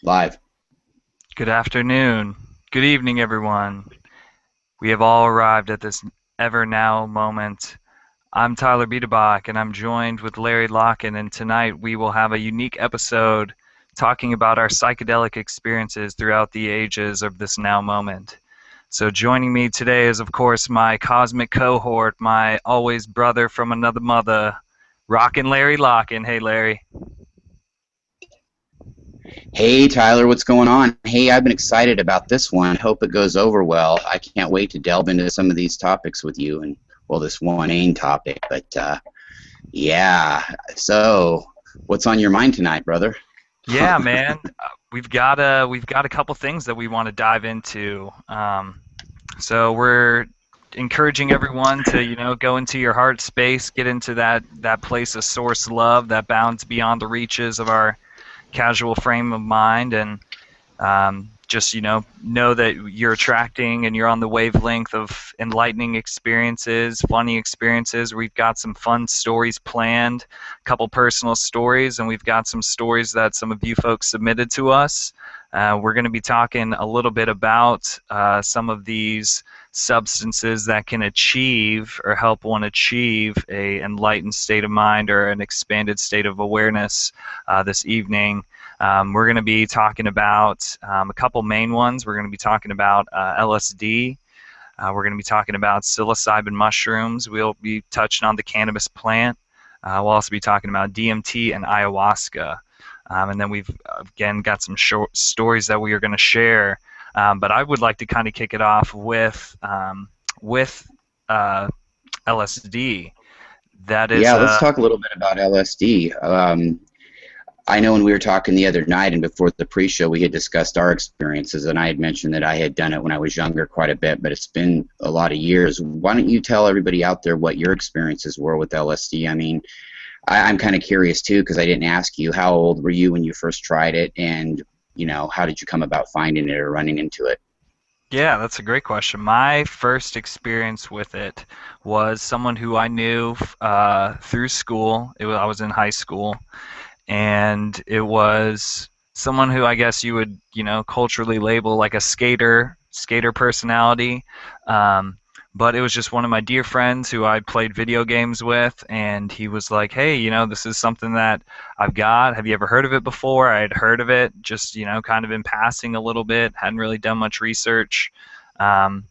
Live. Good afternoon. Good evening, everyone. We have all arrived at this ever now moment. I'm Tyler Biedebach, and I'm joined with Larry Locken, and tonight we will have a unique episode talking about our psychedelic experiences throughout the ages of this now moment. So joining me today is, of course, my cosmic cohort, my always brother from another mother, Rockin' Larry Locken. Hey, Larry. Hey, Tyler, what's going on? Hey, I've been excited about this one. Hope it goes over well. I can't wait to delve into some of these topics with you and, well, this one main topic. But yeah, so what's on your mind tonight, brother? Yeah, man. We've got a couple things that we want to dive into. So we're encouraging everyone to, go into your heart space, get into that place of source love that bounds beyond the reaches of our casual frame of mind, and just know that you're attracting and you're on the wavelength of enlightening experiences, funny experiences. We've got some fun stories planned, a couple personal stories, and we've got some stories that some of you folks submitted to us. We're going to be talking a little bit about some of these substances that can achieve or help one achieve a enlightened state of mind or an expanded state of awareness this evening. We're going to be talking about a couple main ones. We're going to be talking about LSD. We're going to be talking about psilocybin mushrooms. We'll be touching on the cannabis plant. We'll also be talking about DMT and ayahuasca. And then we've, again, got some short stories that we are going to share. But I would like to kind of kick it off with LSD. That is Yeah, let's talk a little bit about LSD. I know when we were talking the other night and before the pre-show, we had discussed our experiences, and I had mentioned that I had done it when I was younger quite a bit, but it's been a lot of years. Why don't you tell everybody out there what your experiences were with LSD? I mean, I'm kind of curious too, because I didn't ask you. How old were you when you first tried it, and how did you come about finding it or running into it? Yeah, that's a great question. My first experience with it was someone who I knew through school. I was in high school, and it was someone who I guess you would, culturally label like a skater personality. Um, but it was just one of my dear friends who I played video games with, and he was like, "Hey, this is something that I've got. Have you ever heard of it before?" I had heard of it, just kind of in passing a little bit. Hadn't really done much research.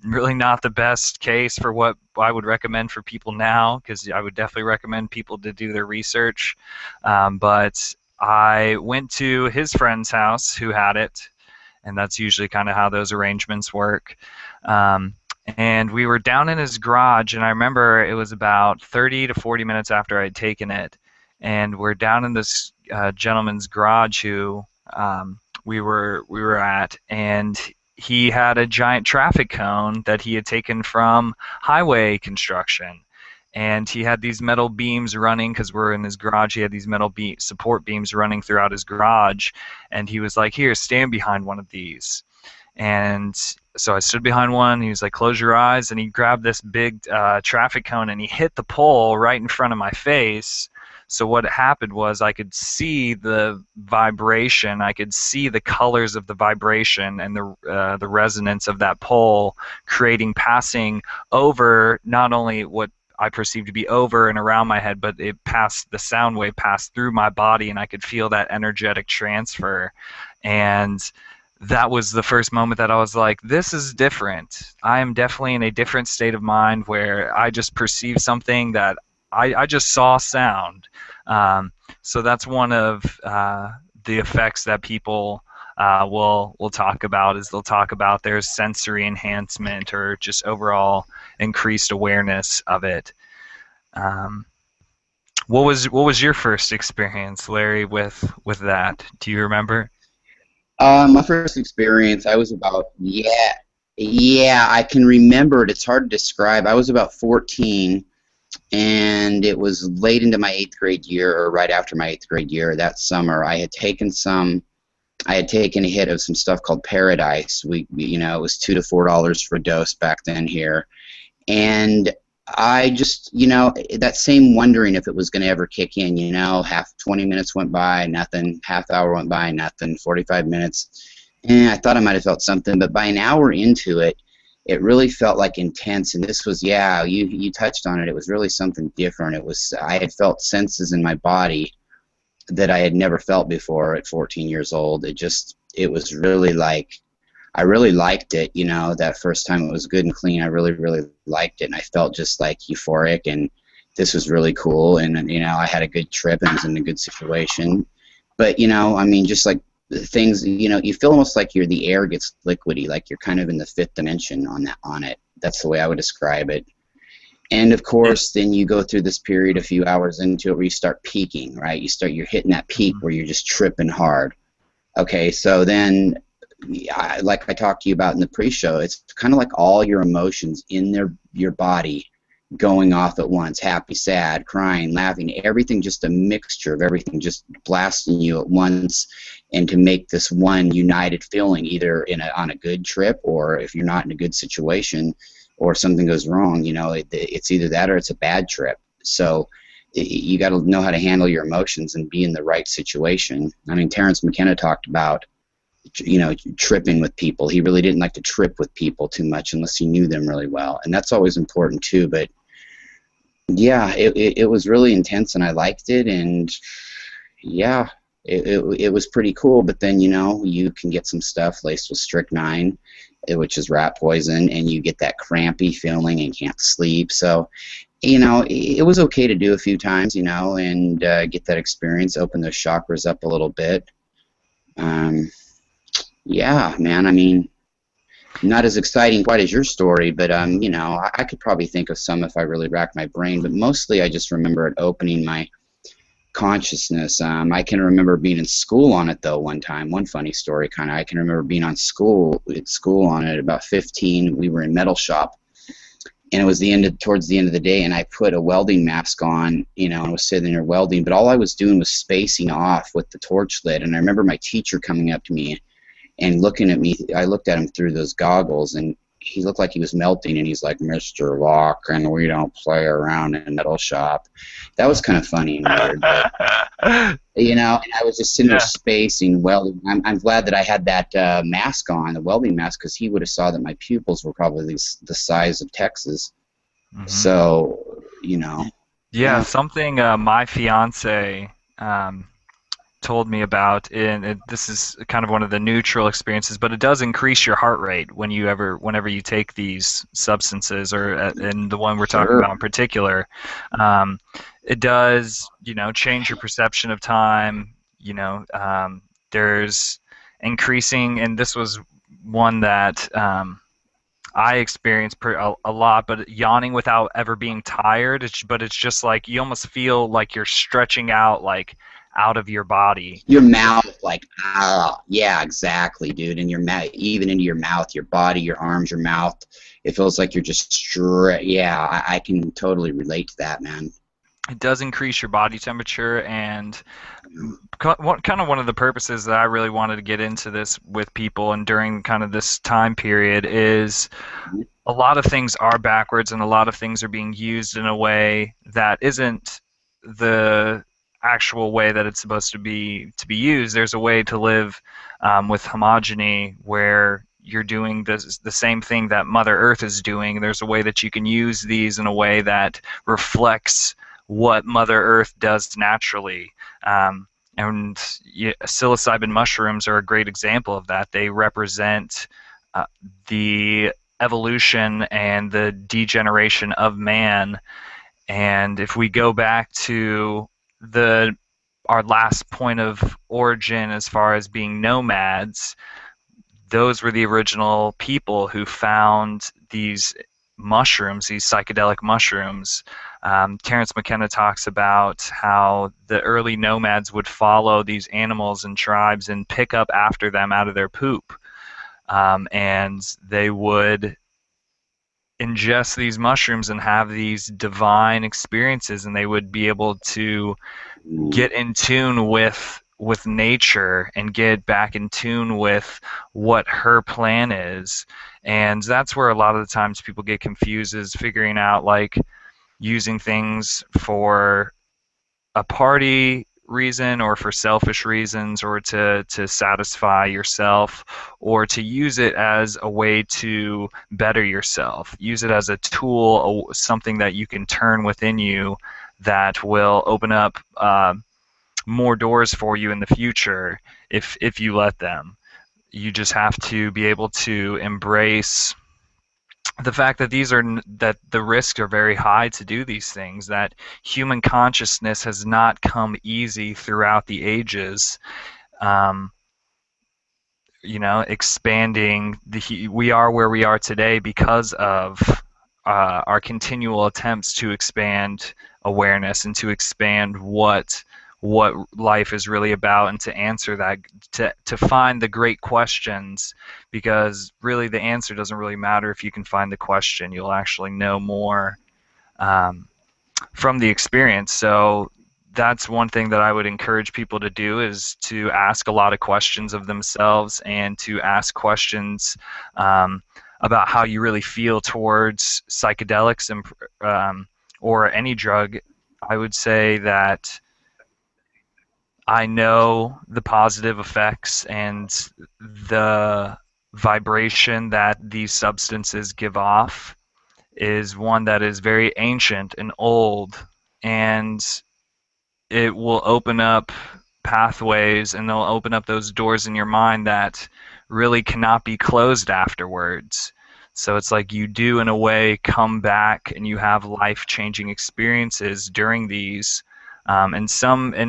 Really not the best case for what I would recommend for people now, because I would definitely recommend people to do their research. But I went to his friend's house who had it, and that's usually kind of how those arrangements work. Um, and we were down in his garage, and I remember it was about 30 to 40 minutes after I'd taken it, and we're down in this gentleman's garage who we were at, and he had a giant traffic cone that he had taken from highway construction, and he had these metal beams running because we're in his garage. He had these metal support beams running throughout his garage, and he was like, "Here, stand behind one of these." And so I stood behind one. He was like, "Close your eyes," and he grabbed this big traffic cone and he hit the pole right in front of my face. So what happened was I could see the vibration, I could see the colors of the vibration and the resonance of that pole creating, passing over not only what I perceived to be over and around my head, but the sound wave passed through my body, and I could feel that energetic transfer. And that was the first moment that I was like, this is different. I am definitely in a different state of mind where I just perceived something that I just saw sound. So that's one of the effects that people will talk about, is they'll talk about their sensory enhancement or just overall increased awareness of it. Um, what was your first experience, Larry, with that? Do you remember? My first experience, I was about, yeah, I can remember it. It's hard to describe. I was about 14, and it was late into my eighth grade year, or right after my eighth grade year. That summer, I had taken a hit of some stuff called Paradise. It was $2 to $4 for a dose back then here, and I just, that same wondering if it was going to ever kick in, 20 minutes went by, nothing, half hour went by, nothing, 45 minutes. I thought I might have felt something, but by an hour into it, it really felt like intense. And this was, yeah, you touched on it. It was really something different. I had felt senses in my body that I had never felt before at 14 years old. It was really like, I really liked it, that first time it was good and clean. I really, really liked it, and I felt just like euphoric, and this was really cool, and I had a good trip and was in a good situation. But, I mean, just like things, you feel almost like the air gets liquidy, like you're kind of in the fifth dimension on it. That's the way I would describe it. And of course, then you go through this period a few hours into it where you start peaking, right? You're hitting that peak where you're just tripping hard. Okay, so then, like I talked to you about in the pre-show, it's kind of like all your emotions in your body going off at once, happy, sad, crying, laughing, everything, just a mixture of everything just blasting you at once, and to make this one united feeling, either on a good trip, or if you're not in a good situation or something goes wrong, it's either that or it's a bad trip. So you got to know how to handle your emotions and be in the right situation. I mean, Terrence McKenna talked about, tripping with people. He really didn't like to trip with people too much unless he knew them really well, and that's always important too. But yeah, it was really intense, and I liked it, and yeah, it was pretty cool. But then, you can get some stuff laced with strychnine, which is rat poison, and you get that crampy feeling and can't sleep. So, it was okay to do a few times, and get that experience, open those chakras up a little bit. Yeah, man, I mean, not as exciting quite as your story, but, I could probably think of some if I really racked my brain, but mostly I just remember it opening my consciousness. I can remember being in school on it, though, one time. One funny story, I can remember being at school on it, about 15. We were in metal shop, and it was towards the end of the day, and I put a welding mask on, and was sitting there welding, but all I was doing was spacing off with the torch lit, and I remember my teacher coming up to me and looking at me. I looked at him through those goggles, and he looked like he was melting, and he's like, "Mr. Locken, we don't play around in metal shop." That was kind of funny and weird, but, and I was just sitting there spacing, welding. I'm glad that I had that mask on, the welding mask, because he would have saw that my pupils were probably the size of Texas. Mm-hmm. So, Yeah, something my fiance told me about, and this is kind of one of the neutral experiences, but it does increase your heart rate whenever you take these substances, or and the one we're talking about in particular. It does, change your perception of time. There's increasing, and this was one that I experienced a lot, but yawning without ever being tired. But it's just like you almost feel like you're stretching out, like out of your body. Your mouth, like, yeah, exactly, dude. And your mouth, even into your mouth, your body, your arms, your mouth. It feels like you're just yeah, I can totally relate to that, man. It does increase your body temperature, and one of the purposes that I really wanted to get into this with people, and during kind of this time period, is a lot of things are backwards, and a lot of things are being used in a way that isn't the actual way that it's supposed to be used. There's a way to live with homogeny, where you're doing the same thing that Mother Earth is doing. There's a way that you can use these in a way that reflects what Mother Earth does naturally. And psilocybin mushrooms are a great example of that. They represent the evolution and the degeneration of man. And if we go back to our last point of origin as far as being nomads, those were the original people who found these mushrooms, these psychedelic mushrooms. Terrence McKenna talks about how the early nomads would follow these animals and tribes and pick up after them out of their poop, and they would ingest these mushrooms and have these divine experiences, and they would be able to get in tune with nature and get back in tune with what her plan is. And that's where a lot of the times people get confused, is figuring out, like, using things for a party reason or for selfish reasons or to satisfy yourself or to use it as a way to better yourself. Use it as a tool, something that you can turn within you that will open up more doors for you in the future if you let them. You just have to be able to embrace the fact that that the risks are very high to do these things, that human consciousness has not come easy throughout the ages. um, Expanding we are where we are today because of our continual attempts to expand awareness and to expand what life is really about, and to answer that, to find the great questions, because really the answer doesn't really matter if you can find the question. You'll actually know more um, from the experience. So that's one thing that I would encourage people to do, is to ask a lot of questions of themselves and to ask questions about how you really feel towards psychedelics and or any drug. I would say that I know the positive effects and the vibration that these substances give off is one that is very ancient and old, and it will open up pathways, and they'll open up those doors in your mind that really cannot be closed afterwards. So it's like you do, in a way, come back and you have life-changing experiences during these. And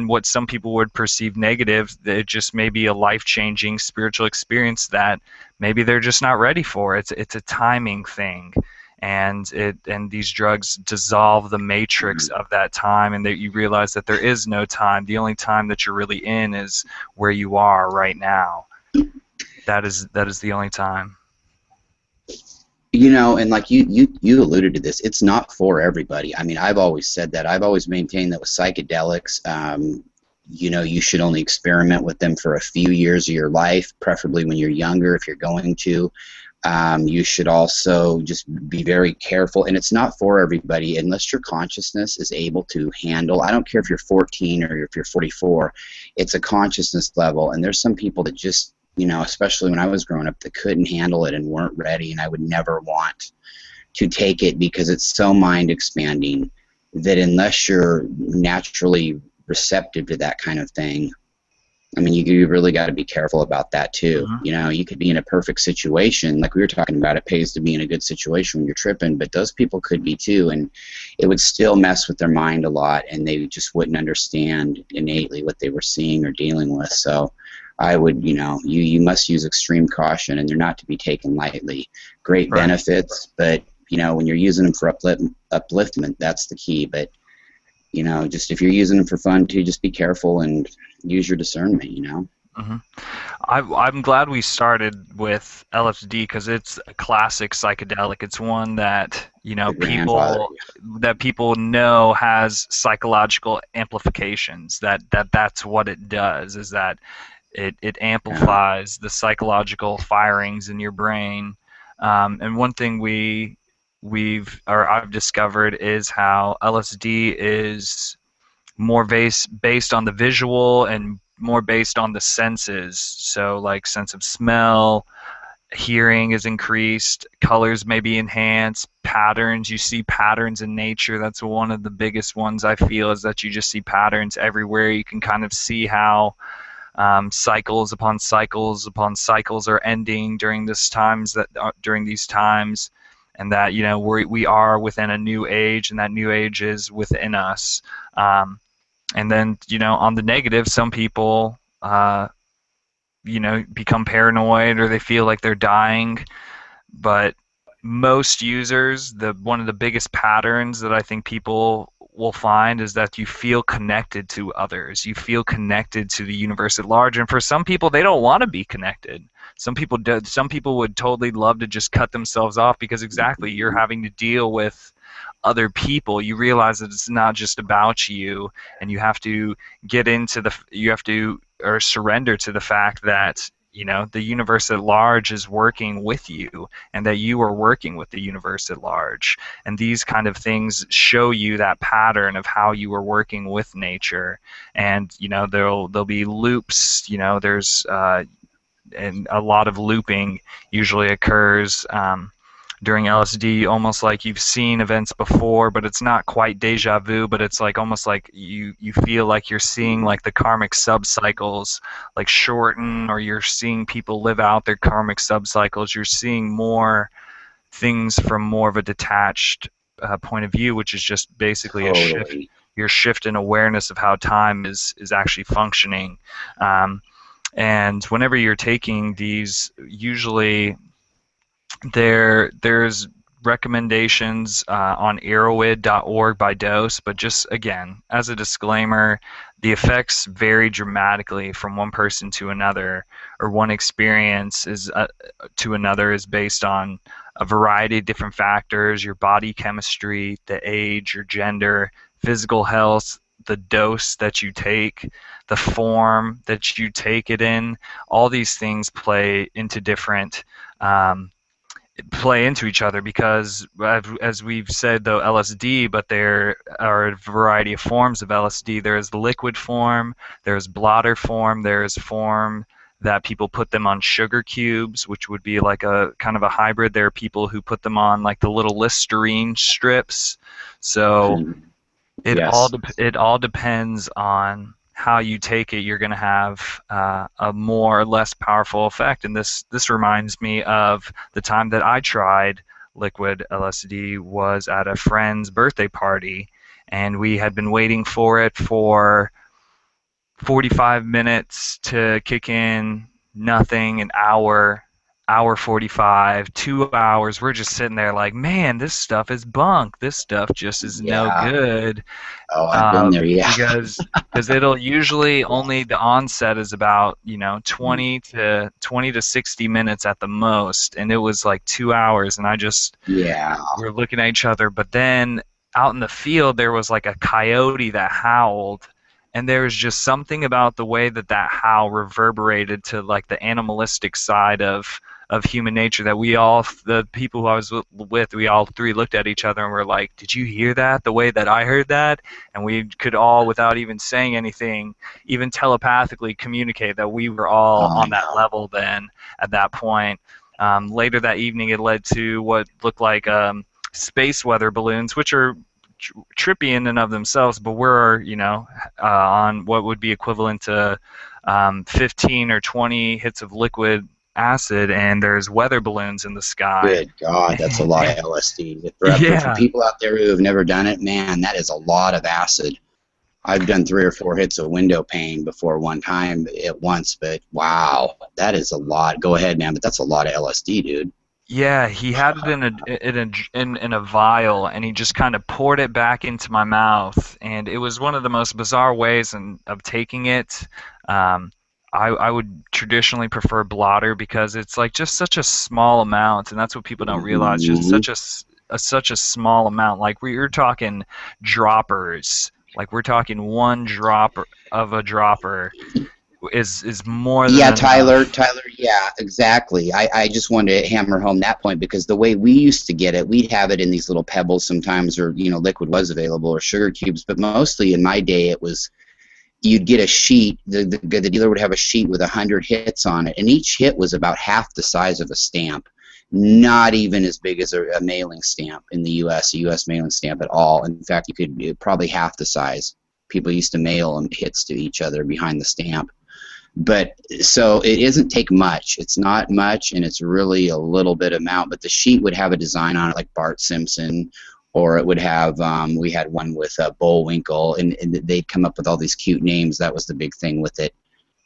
what some people would perceive negative, it just may be a life-changing spiritual experience that maybe they're just not ready for. It's a timing thing, and these drugs dissolve the matrix of that time, and that you realize that there is no time. The only time that you're really in is where you are right now. That is the only time. And like you alluded to this, it's not for everybody. I mean, I've always said that. I've always maintained that with psychedelics, you should only experiment with them for a few years of your life, preferably when you're younger, if you're going to. You should also just be very careful, and it's not for everybody unless your consciousness is able to handle. I don't care if you're 14 or if you're 44, it's a consciousness level, and there's some people that just, especially when I was growing up, that couldn't handle it and weren't ready, and I would never want to take it because it's so mind expanding that unless you're naturally receptive to that kind of thing, I mean, you really got to be careful about that too. You could be in a perfect situation, like we were talking about. It pays to be in a good situation when you're tripping, but those people could be too, and it would still mess with their mind a lot, and they just wouldn't understand innately what they were seeing or dealing with. So I would, you must use extreme caution, and they're not to be taken lightly. Great benefits, but when you're using them for upliftment, that's the key. But just if you're using them for fun too, just be careful and use your discernment, I'm glad we started with LSD because it's a classic psychedelic. It's one that people know has psychological amplifications. That's what it does. Is that it amplifies the psychological firings in your brain. And one thing I've discovered is how LSD is more based on the visual and more based on the senses. So like sense of smell, hearing is increased, colors may be enhanced, patterns. You see patterns in nature. That's one of the biggest ones I feel, is that you just see patterns everywhere. You can kind of see how cycles upon cycles upon cycles are ending during these times, and that we are within a new age, and that new age is within us. And then on the negative, some people become paranoid, or they feel like they're dying. But most users, one of the biggest patterns that I think people will find is that you feel connected to others. You feel connected to the universe at large. And for some people, they don't want to be connected. Some people do. Some people would totally love to just cut themselves off, because exactly, you're having to deal with other people. You realize that it's not just about you, and you have to surrender to the fact that you know, the universe at large is working with you, and that you are working with the universe at large. And these kind of things show you that pattern of how you are working with nature. And you know, there'll be loops. You know, there's and a lot of looping usually occurs during LSD, almost like you've seen events before, but it's not quite deja vu, but it's like almost like you feel like you're seeing like the karmic subcycles like shorten, or you're seeing people live out their karmic subcycles. You're seeing more things from more of a detached point of view, which is just basically a shift, Totally. your shift in awareness of how time is actually functioning. And whenever you're taking these, usually there's recommendations on arrowid.org by dose, but just again, as a disclaimer, the effects vary dramatically from one person to another, or one experience is to another, is based on a variety of different factors: your body chemistry, the age, your gender, physical health, the dose that you take, the form that you take it in. All these things play into each other, because as we've said, though, LSD, but there are a variety of forms of LSD. There's the liquid form, there's blotter form, there's form that people put them on sugar cubes, which would be like a kind of a hybrid. There are people who put them on like the little Listerine strips. So Yes. it all depends on how you take it. You're going to have a more or less powerful effect. And this reminds me of the time that I tried liquid LSD. Was at a friend's birthday party, and we had been waiting for it for 45 minutes to kick in. Nothing. An hour 45, 2 hours. We're just sitting there like, man, this stuff is bunk. This stuff just is no Yeah. good. Oh, I've been there. Yeah. Because it'll usually, only the onset is about, you know, 20 to 60 minutes at the most, and it was like 2 hours, and Yeah. we're looking at each other. But then out in the field there was like a coyote that howled, and there was just something about the way that howl reverberated to like the animalistic side of human nature, that we all, the people who I was with, we all three looked at each other and were like, did you hear that the way that I heard that? And we could all, without even saying anything, even telepathically communicate that we were all I on that know. level then at that point. Later that evening, it led to what looked like space weather balloons, which are trippy in and of themselves, but we're, you know, on what would be equivalent to 15 or 20 hits of liquid acid, and there's weather balloons in the sky. Good God, that's a lot of LSD. For Yeah. people out there who have never done it, man, that is a lot of acid. I've done 3 or 4 hits of window pane before one time at once, but wow, that is a lot. Go ahead, man, but that's a lot of LSD, dude. Yeah, he had it in a vial, and he just kind of poured it back into my mouth, and it was one of the most bizarre ways of taking it. Um, I would traditionally prefer blotter, because it's like just such a small amount, and that's what people don't realize. Just Hmm. such a small amount. Like we're talking droppers. Like we're talking one drop of a dropper is more than Yeah, Tyler, enough. Tyler, yeah, exactly. I just wanted to hammer home that point because the way we used to get it, we'd have it in these little pebbles sometimes, or, you know, liquid was available, or sugar cubes, but mostly in my day it was you'd get a sheet. The dealer would have a sheet with 100 hits on it, and each hit was about half the size of a stamp, not even as big as a mailing stamp in the U.S., a U.S. mailing stamp at all. In fact, you could probably half the size. People used to mail them hits to each other behind the stamp. But so it doesn't take much. It's not much, and it's really a little bit amount. But the sheet would have a design on it like Bart Simpson, or it would have. We had one with Bullwinkle, and they'd come up with all these cute names. That was the big thing with it,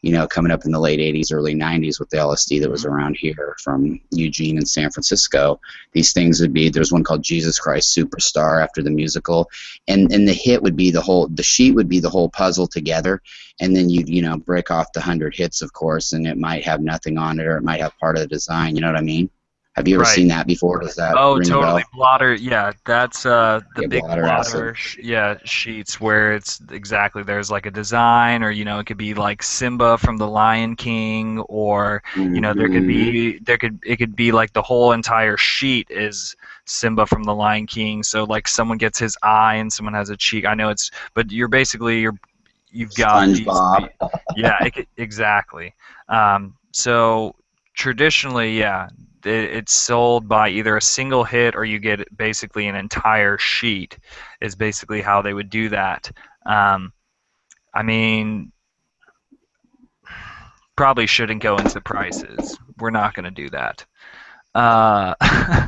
you know, coming up in the late 80s, early 90s with the LSD that was Mhm. around here from Eugene and San Francisco. These things would be, there's one called Jesus Christ Superstar after the musical. And the hit would be the sheet would be the whole puzzle together. And then you'd, you know, break off the 100 hits, of course, and it might have nothing on it, or it might have part of the design. You know what I mean? Have you ever Right. seen that before? Does that Oh, ring a totally. bell? Blotter. Yeah, that's the Yeah, big blotter acid. blotter. Yeah, sheets where it's exactly there's like a design, or it could be like Simba from the Lion King, or there could Hmm. be it could be like the whole entire sheet is Simba from the Lion King. So like someone gets his eye and someone has a cheek. I know but you've got these. SpongeBob. Yeah, exactly. So traditionally, yeah, it's sold by either a single hit or you get basically an entire sheet. Is basically how they would do that. Um, I mean, probably shouldn't go into prices. We're not going to do that. Uh,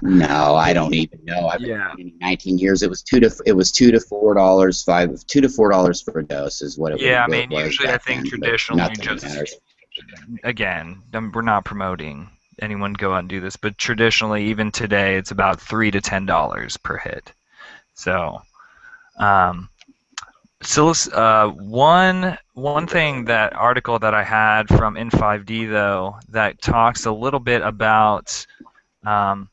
No, I don't even know. I've been yeah, training 19 years. It was $2 to $4, $2 to $4 for a dose is what yeah. I it mean, was usually I back think then. But traditionally nothing just matters. again, we're not promoting anyone go out and do this, but traditionally, even today, it's about $3 to $10 per hit. So, um, one thing, that article that I had from N5D though, that talks a little bit about um,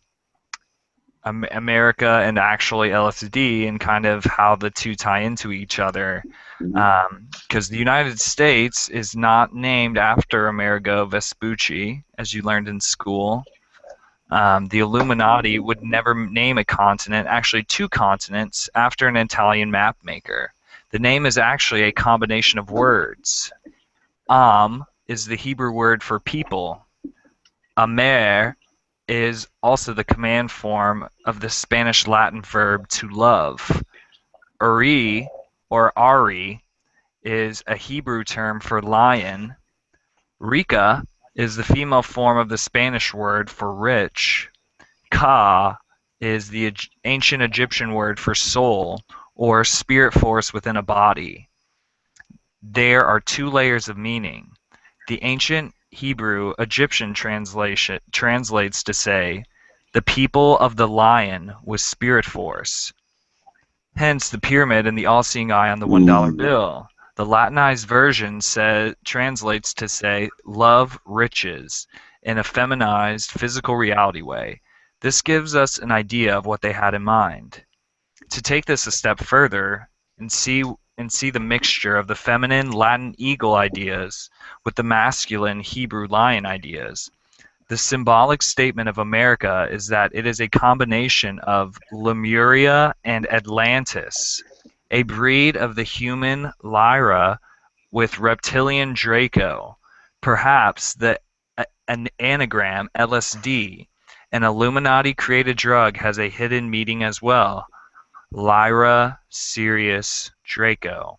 America and actually LSD and kind of how the two tie into each other. Mhm. Because the United States is not named after Amerigo Vespucci, as you learned in school. The Illuminati would never name a continent, actually two continents, after an Italian map maker. The name is actually a combination of words. Is the Hebrew word for people. Amer is also the command form of the Spanish Latin verb to love. Uri, or Ari, is a Hebrew term for lion. Rika is the female form of the Spanish word for rich. Ka is the ancient Egyptian word for soul, or spirit force within a body. There are two layers of meaning. The ancient Hebrew Egyptian translation translates to say, "The people of the lion with spirit force." Hence the pyramid and the all-seeing eye on the $1 Mm. bill. The Latinized version translates to say, "Love riches," in a feminized physical reality way. This gives us an idea of what they had in mind. To take this a step further and see the mixture of the feminine Latin eagle ideas with the masculine Hebrew lion ideas. The symbolic statement of America is that it is a combination of Lemuria and Atlantis, a breed of the human Lyra with reptilian Draco, perhaps an anagram LSD. An Illuminati created drug has a hidden meaning as well. Lyra, Sirius, Draco.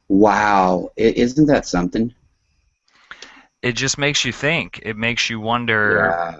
Wow, isn't that something? It just makes you think. It makes you wonder, Yeah.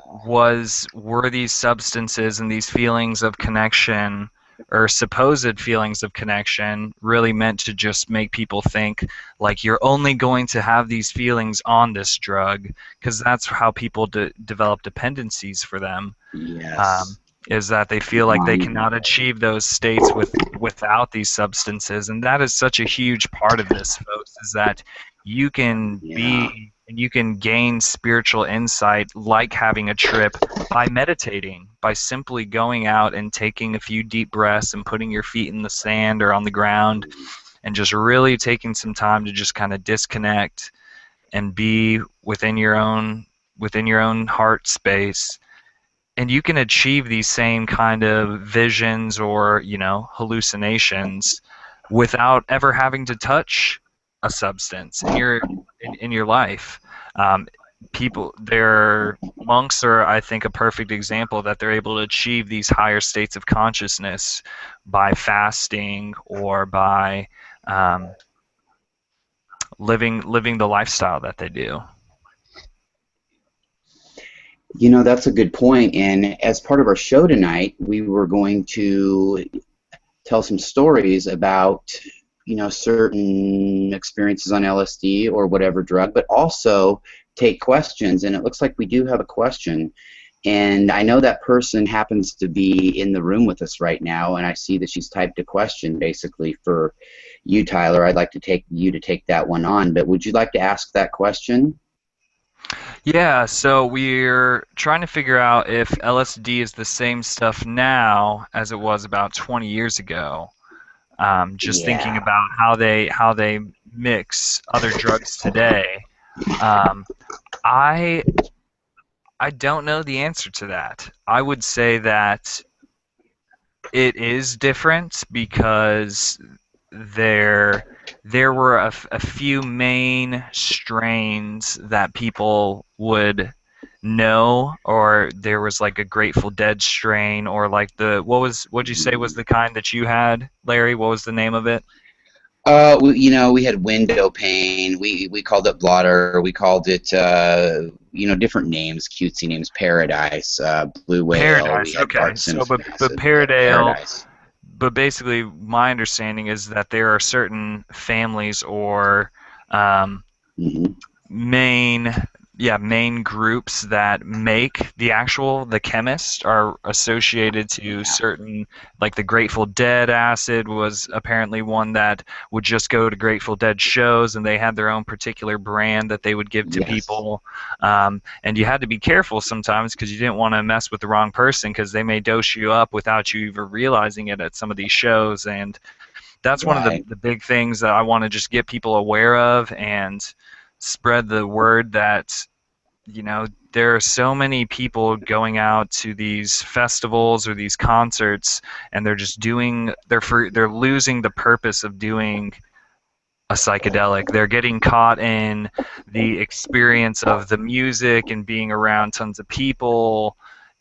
were these substances and these feelings of connection, or supposed feelings of connection, really meant to just make people think like you're only going to have these feelings on this drug, because that's how people develop dependencies for them. um, Yes. is that they feel like they Um, cannot achieve those states without these substances, and that is such a huge part of this, folks. Is that you can yeah. be and you can gain spiritual insight like having a trip by meditating, by simply going out and taking a few deep breaths and putting your feet in the sand or on the ground and just really taking some time to just kind of disconnect and be within your own heart space. And you can achieve these same kind of visions or hallucinations without ever having to touch a substance in your life. um, their monks are, I think, a perfect example that they're able to achieve these higher states of consciousness by fasting or by um, living the lifestyle that they do. That's a good point. And as part of our show tonight, we were going to tell some stories about, certain experiences on LSD or whatever drug, but also take questions. And it looks like we do have a question. And I know that person happens to be in the room with us right now, and I see that she's typed a question basically for you, Tyler. I'd like to take that one on, but would you like to ask that question? Yeah, so we're trying to figure out if LSD is the same stuff now as it was about 20 years ago. Just thinking Yeah. about how they mix other drugs today. Um, I I don't know the answer to that. I would say that it is different because there there were a few main strains that people would know, or there was like a Grateful Dead strain, or like the what'd you say was the kind that you had, Larry? What was the name of it? We had window pane. We called it blotter. We called it, different names, cutesy names. Paradise, blue whale. We Paradise. had Okay. Bart So Simpson but acid. Yeah, Paradale, Paradise. but basically my understanding is that there are certain families or um, Hmm. main main groups that make the chemists are associated to Yeah. certain, like the Grateful Dead acid was apparently one that would just go to Grateful Dead shows, and they had their own particular brand that they would give to Yes. people. And you had to be careful sometimes because you didn't want to mess with the wrong person, because they may dose you up without you even realizing it at some of these shows. And that's one of Right. the big things that I want to just get people aware of and spread the word that, there are so many people going out to these festivals or these concerts, and they're just they're losing the purpose of doing a psychedelic. They're getting caught in the experience of the music and being around tons of people,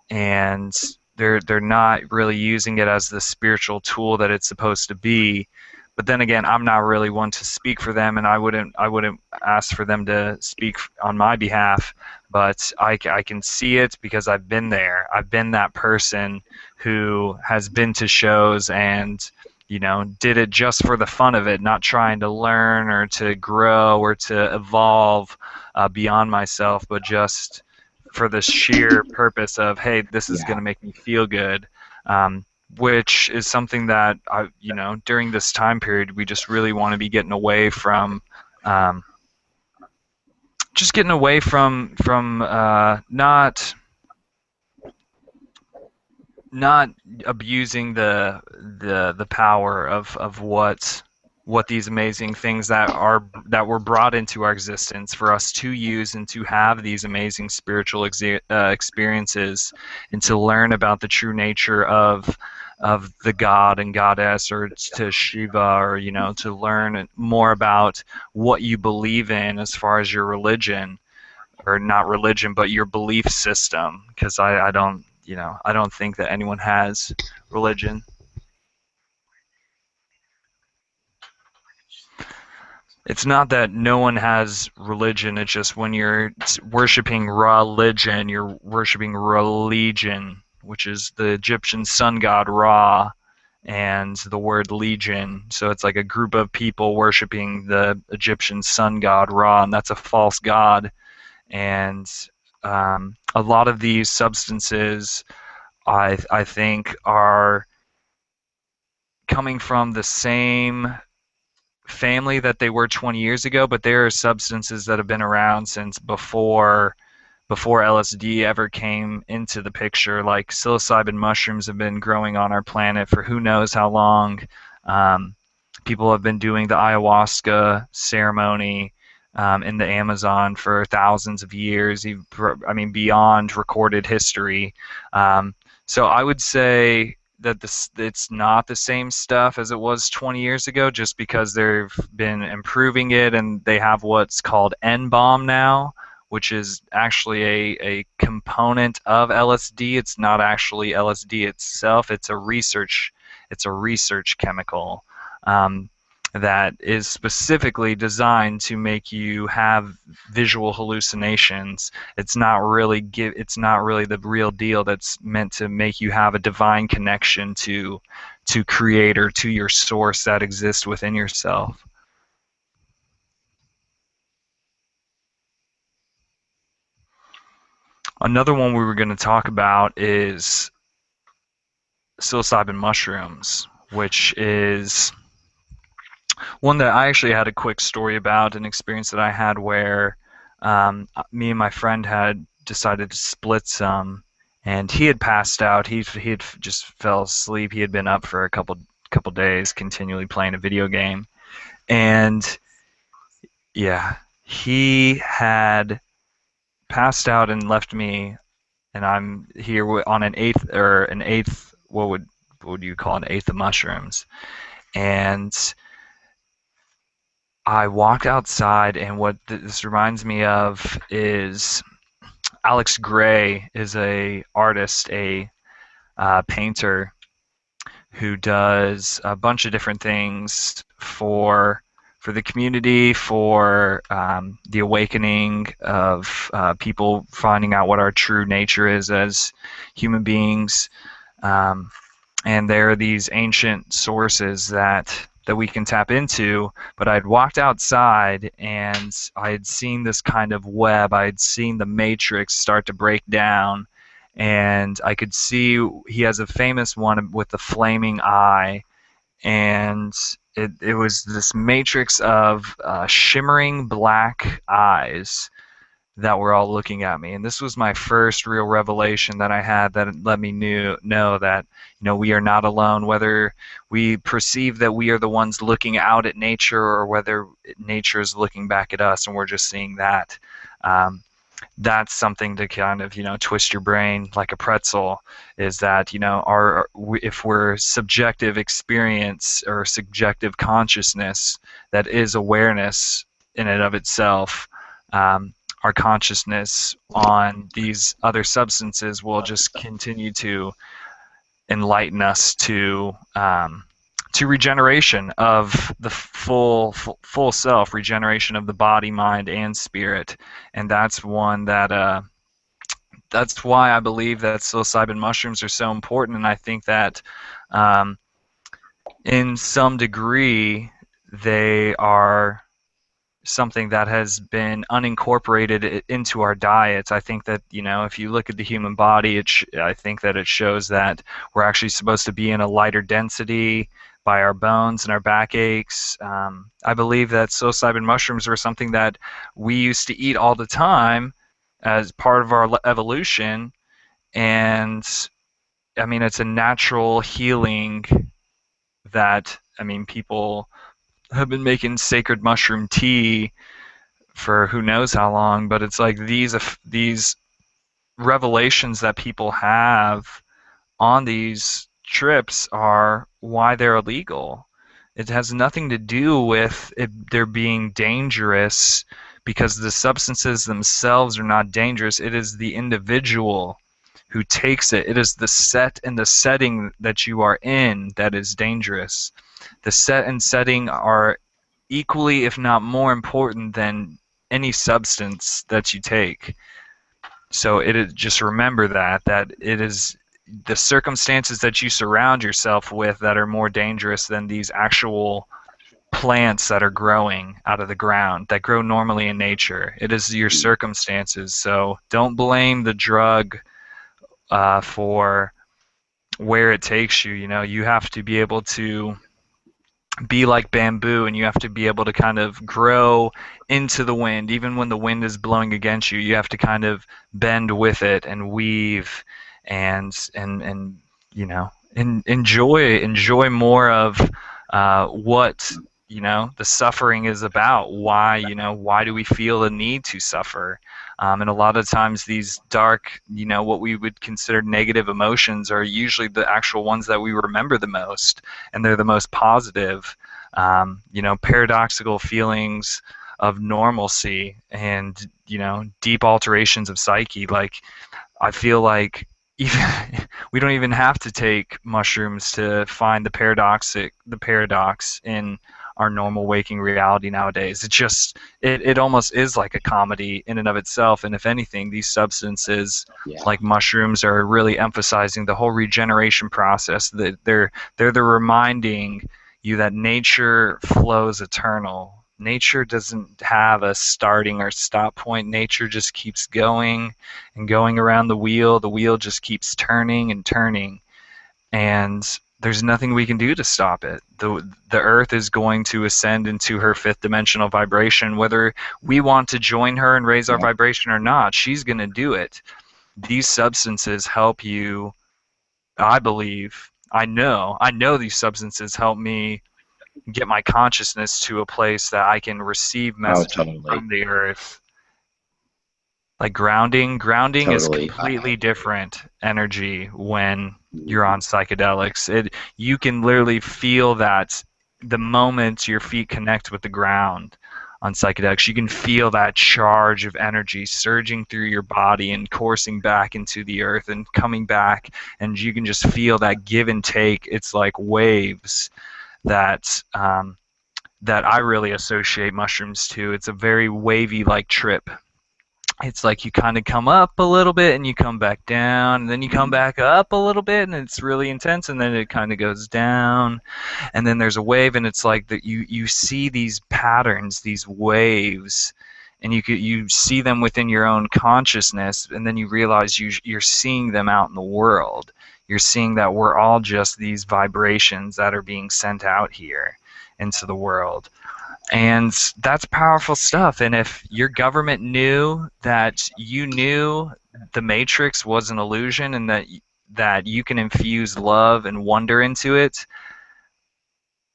and they're not really using it as the spiritual tool that it's supposed to be. But then again, I'm not really one to speak for them, and I wouldn't ask for them to speak on my behalf. But I can see it because I've been there. I've been that person who has been to shows and, did it just for the fun of it, not trying to learn or to grow or to evolve beyond myself, but just for the sheer purpose of, hey, this is going Yeah. to make me feel good. Which is something that during this time period, we just really want to be getting away from, um, just getting away from not abusing the power of what these amazing things that were brought into our existence for us to use and to have these amazing spiritual experiences, and to learn about the true nature of the god and goddess, or to Shiva, or to learn more about what you believe in as far as your religion, or not religion, but your belief system. Because I don't, I don't think that anyone has religion. It's not that no one has religion. It's just when you're worshiping religion, you're worshiping religion, which is the Egyptian sun god Ra, and the word legion. So it's like a group of people worshiping the Egyptian sun god Ra, and that's a false god. And a lot of these substances, I think, are coming from the same family that they were 20 years ago, but there are substances that have been around since before LSD ever came into the picture. Like psilocybin mushrooms have been growing on our planet for who knows how long. Um, People have been doing the ayahuasca ceremony in the Amazon for thousands of years, I mean, beyond recorded history. So I would say that it's not the same stuff as it was 20 years ago, just because they've been improving it, and they have what's called N-bomb now, which is actually a component of LSD. It's not actually LSD itself. It's a research chemical. Um, that is specifically designed to make you have visual hallucinations. It's not really the real deal. That's meant to make you have a divine connection to creator, to your source that exists within yourself. Another one we were going to talk about is psilocybin mushrooms, which is one that I actually had a quick story about, an experience that I had where Me and my friend had decided to split some, and he had passed out. He had just fell asleep. He had been up for a couple days, continually playing a video game, and yeah, he had passed out and left me, and I'm here on an eighth. What would you call an eighth of mushrooms? And I walked outside, and what this reminds me of is Alex Gray is a artist, a painter who does a bunch of different things for the community, for the awakening of people finding out what our true nature is as human beings. Um, and there are these ancient sources that we can tap into. But I'd walked outside and I had seen this kind of web. I had seen the matrix start to break down, and I could see he has a famous one with the flaming eye, and it was this matrix of shimmering black eyes that were all looking at me. And this was my first real revelation that I had that let me know that, we are not alone, whether we perceive that we are the ones looking out at nature or whether nature is looking back at us and we're just seeing that. That's something to kind of, twist your brain like a pretzel, is that, if we're subjective experience or subjective consciousness that is awareness in and of itself, our consciousness on these other substances will just continue to enlighten us to regeneration of the full self, regeneration of the body, mind, and spirit. And that's one that that's why I believe that psilocybin mushrooms are so important. And I think that in some degree they are something that has been unincorporated into our diets. I think that, if you look at the human body, I think that it shows that we're actually supposed to be in a lighter density by our bones and our backaches. I believe that psilocybin mushrooms are something that we used to eat all the time as part of our evolution. And I mean, it's a natural healing that, people have been making sacred mushroom tea for who knows how long, but it's like these revelations that people have on these trips are why they're illegal. It has nothing to do with they're being dangerous, because the substances themselves are not dangerous. It is the individual who takes it. It is the set and the setting that you are in that is dangerous. The set and setting are equally, if not more important than any substance that you take. So just remember that it is the circumstances that you surround yourself with that are more dangerous than these actual plants that are growing out of the ground, that grow normally in nature. It is your circumstances. So don't blame the drug for where it takes you. You have to be able to be like bamboo, and you have to be able to kind of grow into the wind. Even when the wind is blowing against you, you have to kind of bend with it and weave and enjoy more of what the suffering is about. Why do we feel the need to suffer? And a lot of times these dark, what we would consider negative emotions are usually the actual ones that we remember the most, and they're the most positive. Paradoxical feelings of normalcy and, deep alterations of psyche. Like, I feel like even we don't even have to take mushrooms to find the paradox in our normal waking reality nowadays. It almost is like a comedy in and of itself. And if anything, these substances like mushrooms are really emphasizing the whole regeneration process. That they're the reminding you that nature flows eternal. Nature doesn't have a starting or stop point. Nature just keeps going and going around the wheel. The wheel just keeps turning and turning. And there's nothing we can do to stop it. The earth is going to ascend into her fifth dimensional vibration, whether we want to join her and raise our Yeah. vibration or not. She's going to do it. These substances help you, I believe. I know these substances help me get my consciousness to a place that I can receive Oh, messages totally. from the earth. Like grounding is Totally. completely different energy when you're on psychedelics. You can literally feel that the moment your feet connect with the ground on psychedelics, you can feel that charge of energy surging through your body and coursing back into the earth and coming back, and you can just feel that give and take. It's like waves that that I really associate mushrooms to. It's a very wavy like trip. It's like you kind of come up a little bit and you come back down, and then you come back up a little bit and it's really intense, and then it kind of goes down, and then there's a wave, and it's like that you see these patterns, these waves, and you see them within your own consciousness, and then you realize you're seeing them out in the world. You're seeing that we're all just these vibrations that are being sent out here into the world. And that's powerful stuff. And if your government knew that you knew the Matrix was an illusion, and that you can infuse love and wonder into it,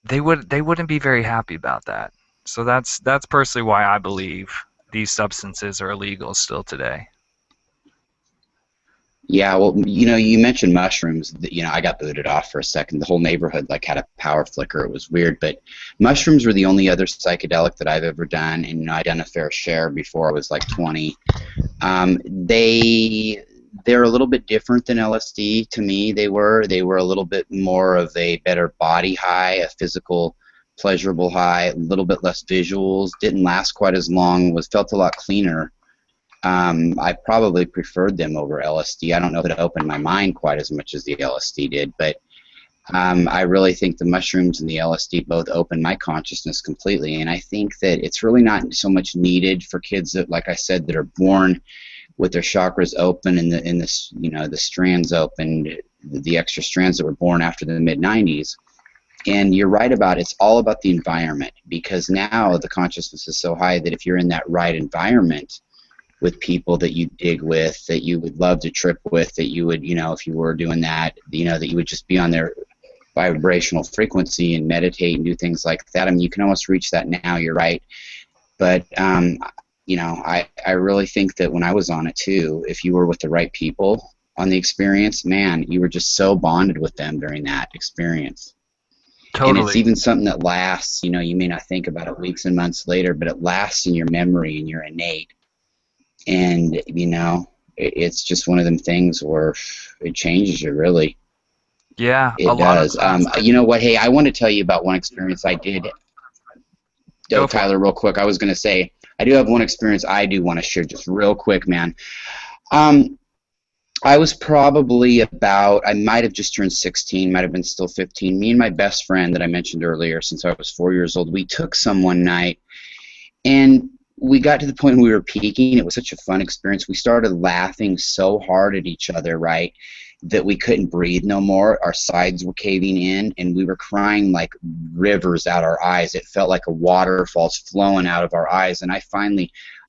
they wouldn't be very happy about that. So that's personally why I believe these substances are illegal still today. Yeah, well, you mentioned mushrooms. I got booted off for a second. The whole neighborhood like had a power flicker. It was weird, but mushrooms were the only other psychedelic that I've ever done, and I'd done a fair share before I was like 20. They're a little bit different than LSD to me. They were a little bit more of a better body high, a physical, pleasurable high, a little bit less visuals. Didn't last quite as long. Felt a lot cleaner. I probably preferred them over LSD. I don't know if it opened my mind quite as much as the LSD did, but I really think the mushrooms and the LSD both opened my consciousness completely. And I think that it's really not so much needed for kids that, like I said, that are born with their chakras open and the strands open, the extra strands that were born after the mid 90s. And you're right about it's all about the environment, because now the consciousness is so high that if you're in that right environment with people that you dig with, that you would love to trip with, that you would, if you were doing that, that you would just be on their vibrational frequency and meditate and do things like that. I mean, you can almost reach that now, you're right. But, I really think that when I was on it too, if you were with the right people on the experience, man, you were just so bonded with them during that experience. And it's Totally. even something that lasts, you may not think about it weeks and months later, but it lasts in your memory and your innate. And, it's just one of them things where it changes you, really. Yeah, a It lot of does. times. You know what? Hey, I want to tell you about one experience I did. Oh, Go for it. Tyler, real quick. I was going to say, I do have one experience I do want to share just real quick, man. Um, I was probably I might have just turned 16, might have been still 15. Me and my best friend that I mentioned earlier, since I was 4 years old, we took some one night, and we got to the point when we were peaking. It was such a fun experience. We started laughing so hard at each other, right, that we couldn't breathe no more. Our sides were caving in, and we were crying like rivers out our eyes. It felt like a waterfall's flowing out of our eyes. And I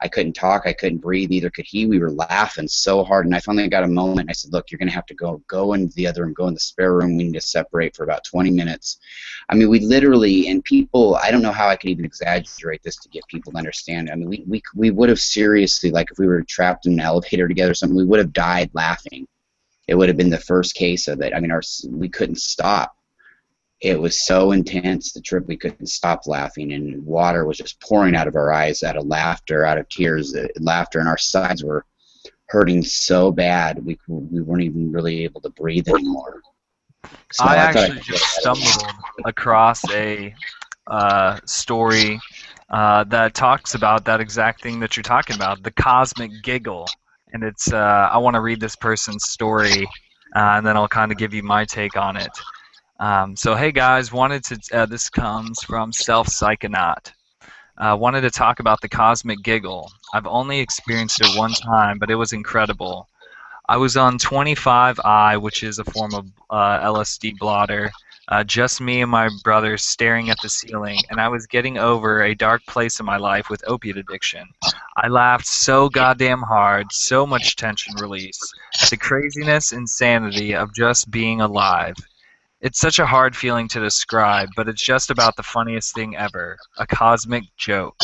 couldn't talk. I couldn't breathe. Neither could he. We were laughing so hard. And I finally got a moment. I said, look, you're going to have to go into the other room, go in the spare room. We need to separate for about 20 minutes. I mean, we literally, and people, I don't know how I could even exaggerate this to get people to understand. I mean, we would have seriously, like if we were trapped in an elevator together or something, we would have died laughing. It would have been the first case of it. I mean, we couldn't stop. It was so intense, the trip, we couldn't stop laughing, and water was just pouring out of our eyes out of laughter, out of tears, laughter, and our sides were hurting so bad we weren't even really able to breathe anymore. So I I thought I actually could share just that with you. stumbled across a story that talks about that exact thing that you're talking about, the cosmic giggle. And it's I want to read this person's story, and then I'll kind of give you my take on it. So hey guys, this comes from Self Psychonaut. Wanted to talk about the cosmic giggle. I've only experienced it one time, but it was incredible. I was on 25I, which is a form of LSD blotter. just me and my brother staring at the ceiling, and I was getting over a dark place in my life with opiate addiction. I laughed so goddamn hard, so much tension release. The craziness, insanity of just being alive. It's such a hard feeling to describe, but it's just about the funniest thing ever. A cosmic joke.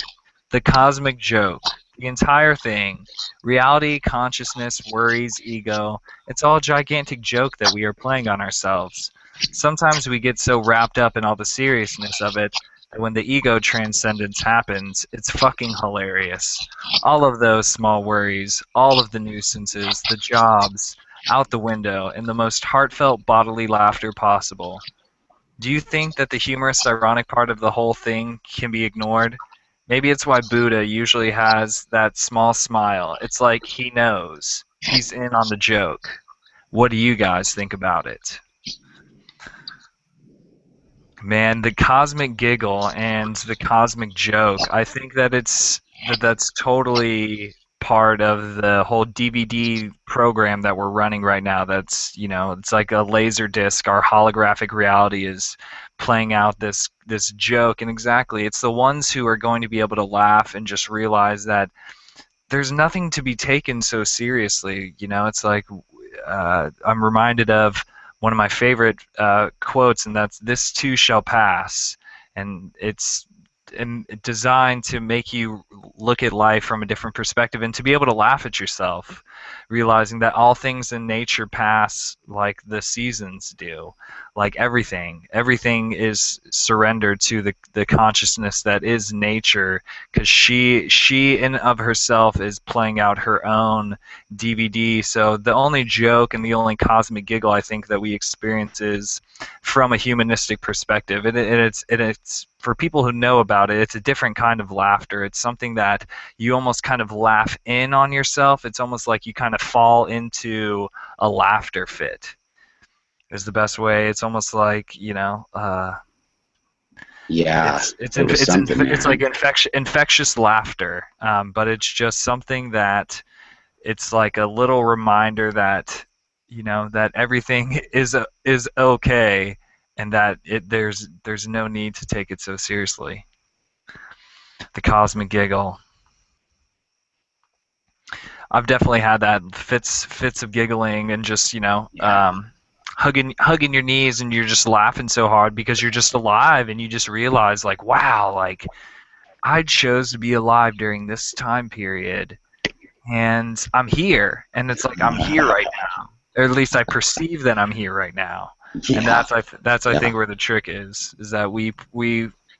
The cosmic joke. The entire thing. Reality, consciousness, worries, ego. It's all a gigantic joke that we are playing on ourselves. Sometimes we get so wrapped up in all the seriousness of it that when the ego transcendence happens, it's fucking hilarious. All of those small worries, all of the nuisances, the jobs, out the window in the most heartfelt bodily laughter possible. Do you think that the humorous, ironic part of the whole thing can be ignored? Maybe it's why Buddha usually has that small smile. It's like he knows. He's in on the joke. What do you guys think about it? Man, the cosmic giggle and the cosmic joke, I think that that's totally part of the whole DVD program that we're running right now. That's, it's like a laser disc. Our holographic reality is playing out this joke, and exactly, it's the ones who are going to be able to laugh and just realize that there's nothing to be taken so seriously. It's like I'm reminded of one of my favorite quotes, and that's "This too shall pass," and it's designed to make you look at life from a different perspective and to be able to laugh at yourself, realizing that all things in nature pass like the seasons do, like everything is surrendered to the consciousness that is nature, because she in of herself is playing out her own DVD. So the only joke and the only cosmic giggle I think that we experience is from a humanistic perspective, and it's for people who know about it, it's a different kind of laughter. It's something that you almost kind of laugh in on yourself. It's almost like you kind of fall into a laughter fit is the best way. It's almost like, Yeah, there was something it's there. like infectious laughter, but it's just something that it's like a little reminder that that everything is okay, and that there's no need to take it so seriously. The cosmic giggle. I've definitely had that fits of giggling and just Yeah, hugging your knees, and you're just laughing so hard because you're just alive, and you just realize like, wow, like I chose to be alive during this time period, and I'm here, and it's like I'm here right now, or at least I perceive that I'm here right now, and yeah, that's I yeah. think where the trick is that we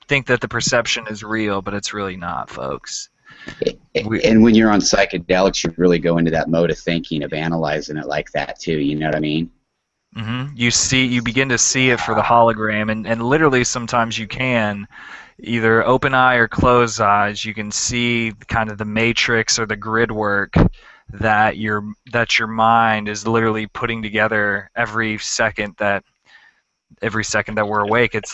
think that the perception is real, but it's really not, folks. We And when you're on psychedelics, you really go into that mode of thinking, of analyzing it like that too. You know what I mean? you begin to see it for the hologram, and literally sometimes you can either open eye or close eyes. You can see kind of the matrix or the grid work that your mind is literally putting together every second that we're awake. It's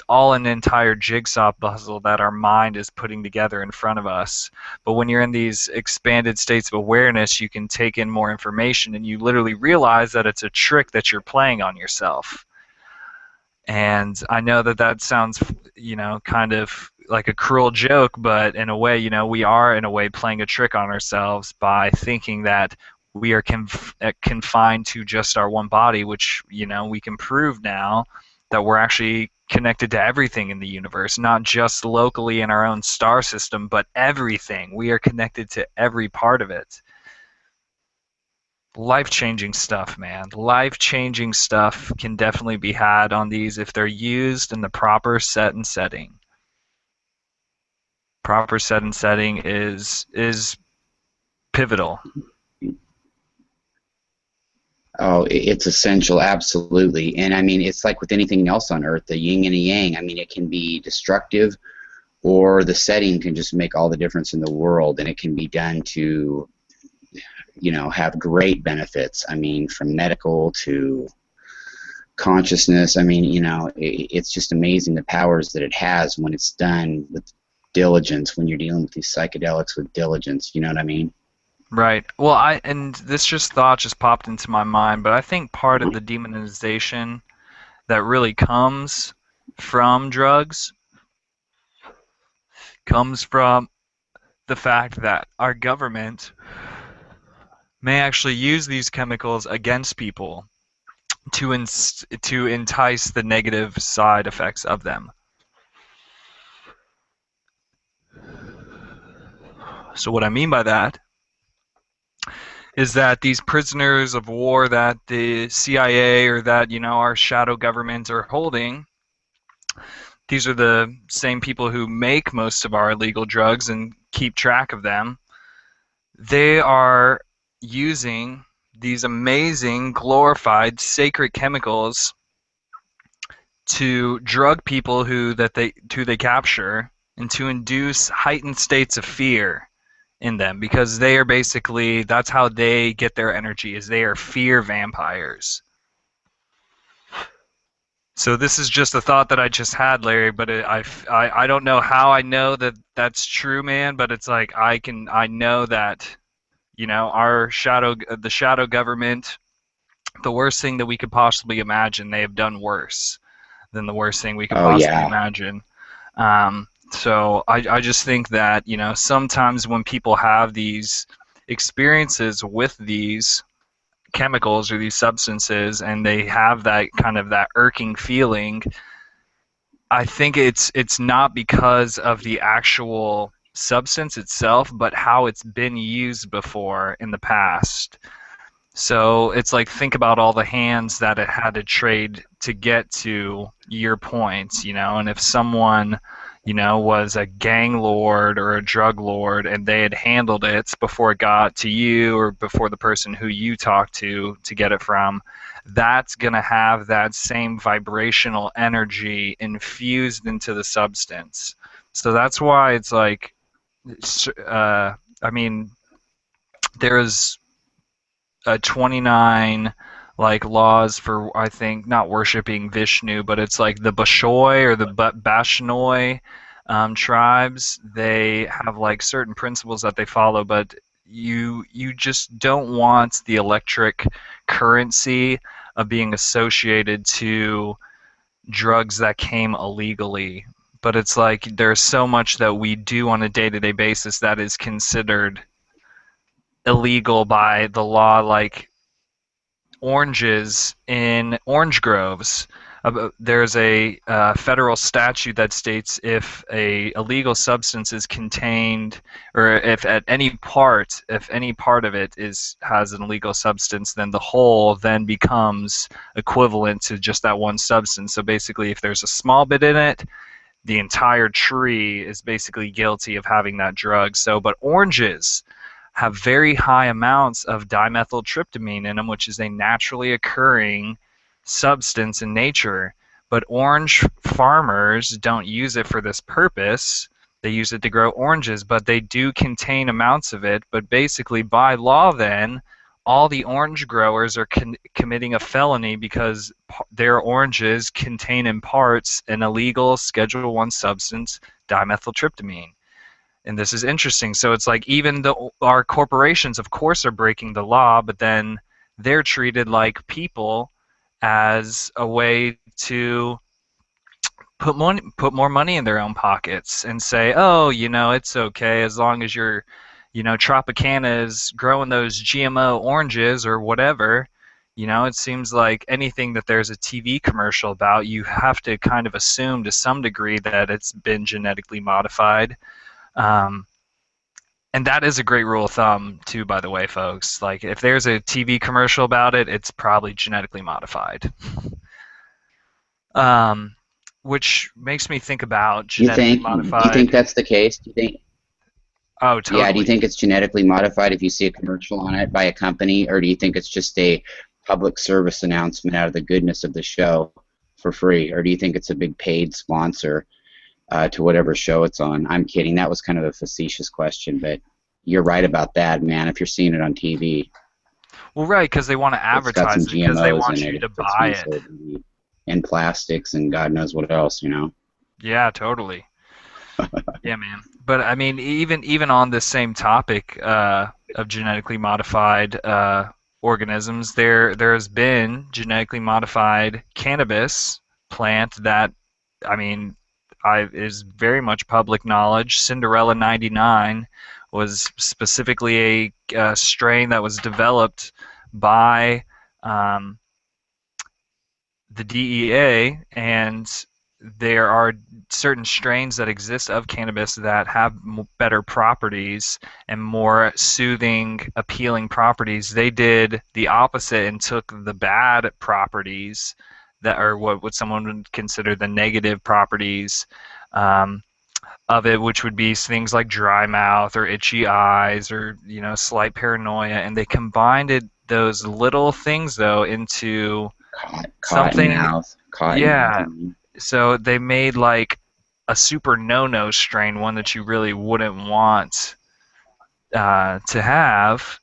all an entire jigsaw puzzle that our mind is putting together in front of us. But when you're in these expanded states of awareness, you can take in more information, and you literally realize that it's a trick that you're playing on yourself. And I know that that sounds, kind of like a cruel joke, but in a way, we are in a way playing a trick on ourselves by thinking that we are confined to just our one body, which, we can prove now that we're actually connected to everything in the universe, not just locally in our own star system, but everything. We are connected to every part of it. Life-changing stuff, man. Life-changing stuff can definitely be had on these if they're used in the proper set and setting. Proper set and setting is pivotal. Oh, it's essential, absolutely. And I mean, it's like with anything else on Earth, the yin and the yang. I mean, it can be destructive, or the setting can just make all the difference in the world, and it can be done to, have great benefits. I mean, from medical to consciousness. I mean, it's just amazing the powers that it has when it's done with diligence, when you're dealing with these psychedelics with diligence. You know what I mean? Right. Well, and this thought just popped into my mind, but I think part of the demonization that really comes from drugs comes from the fact that our government may actually use these chemicals against people to entice the negative side effects of them. So what I mean by that is that these prisoners of war that the CIA or that, our shadow government are holding, these are the same people who make most of our illegal drugs and keep track of them. They are using these amazing, glorified, sacred chemicals to drug people who they capture and to induce heightened states of fear in them, because they are basically, that's how they get their energy, is they are fear vampires. So this is just a thought that I just had, Larry, but I don't know how I know that that's true, man, but it's like I know that, the shadow government, the worst thing that we could possibly imagine, they have done worse than the worst thing we could Oh possibly yeah. imagine. So I just think that, sometimes when people have these experiences with these chemicals or these substances and they have that kind of that irking feeling, I think it's not because of the actual substance itself, but how it's been used before in the past. So it's like, think about all the hands that it had to trade to get to your points, and if someone, was a gang lord or a drug lord and they had handled it before it got to you or before the person who you talked to get it from, that's going to have that same vibrational energy infused into the substance. So that's why it's like, I mean, there's 29 like laws for, I think, not worshiping Vishnu, but it's like the Bashoy or the Bashnoi tribes. They have like certain principles that they follow, but you just don't want the electric currency of being associated to drugs that came illegally. But it's like there's so much that we do on a day-to-day basis that is considered illegal by the law, like oranges in orange groves. There's a federal statute that states if a illegal substance is contained, or if any part of it has an illegal substance, then the whole then becomes equivalent to just that one substance. So basically, if there's a small bit in it, the entire tree is basically guilty of having that drug. So, but oranges have very high amounts of dimethyltryptamine in them, which is a naturally occurring substance in nature. But orange farmers don't use it for this purpose. They use it to grow oranges, but they do contain amounts of it. But basically, by law, then, all the orange growers are committing a felony because their oranges contain in parts an illegal Schedule 1 substance, dimethyltryptamine. And this is interesting. So it's like, even though our corporations, of course, are breaking the law, but then they're treated like people as a way to put more money in their own pockets and say, oh, it's okay as long as you're, Tropicana is growing those GMO oranges or whatever. It seems like anything that there's a TV commercial about, you have to kind of assume to some degree that it's been genetically modified. And that is a great rule of thumb too, by the way, folks. Like, if there's a TV commercial about it, it's probably genetically modified. Which makes me think about You genetically think? Do you think modified. that's the case? Do you think? Oh, Yeah. Do you totally. think it's genetically modified if you see a commercial on it by a company, or do you think it's just a public service announcement out of the goodness of the show for free, or do you think it's a big paid sponsor to whatever show it's on? I'm kidding. That was kind of a facetious question, but you're right about that, man. If you're seeing it on TV, Well, right, because they want to it's got some advertise it because they GMOs in want it you if to it's buy being it. sold to TV, and plastics and God knows what else. Yeah, totally. Yeah, man. But I mean, even on this same topic of genetically modified organisms. There has been genetically modified cannabis plant that, I mean, is very much public knowledge. Cinderella 99 was specifically a strain that was developed by um, the DEA, and there are certain strains that exist of cannabis that have better properties and more soothing, appealing properties. They did the opposite and took the bad properties that are what someone would consider the negative properties um, of it, which would be things like dry mouth or itchy eyes or slight paranoia, and they combined those little things though into something. Cotton mouth. Yeah, so they made like a super no-no strain, one that you really wouldn't want to have,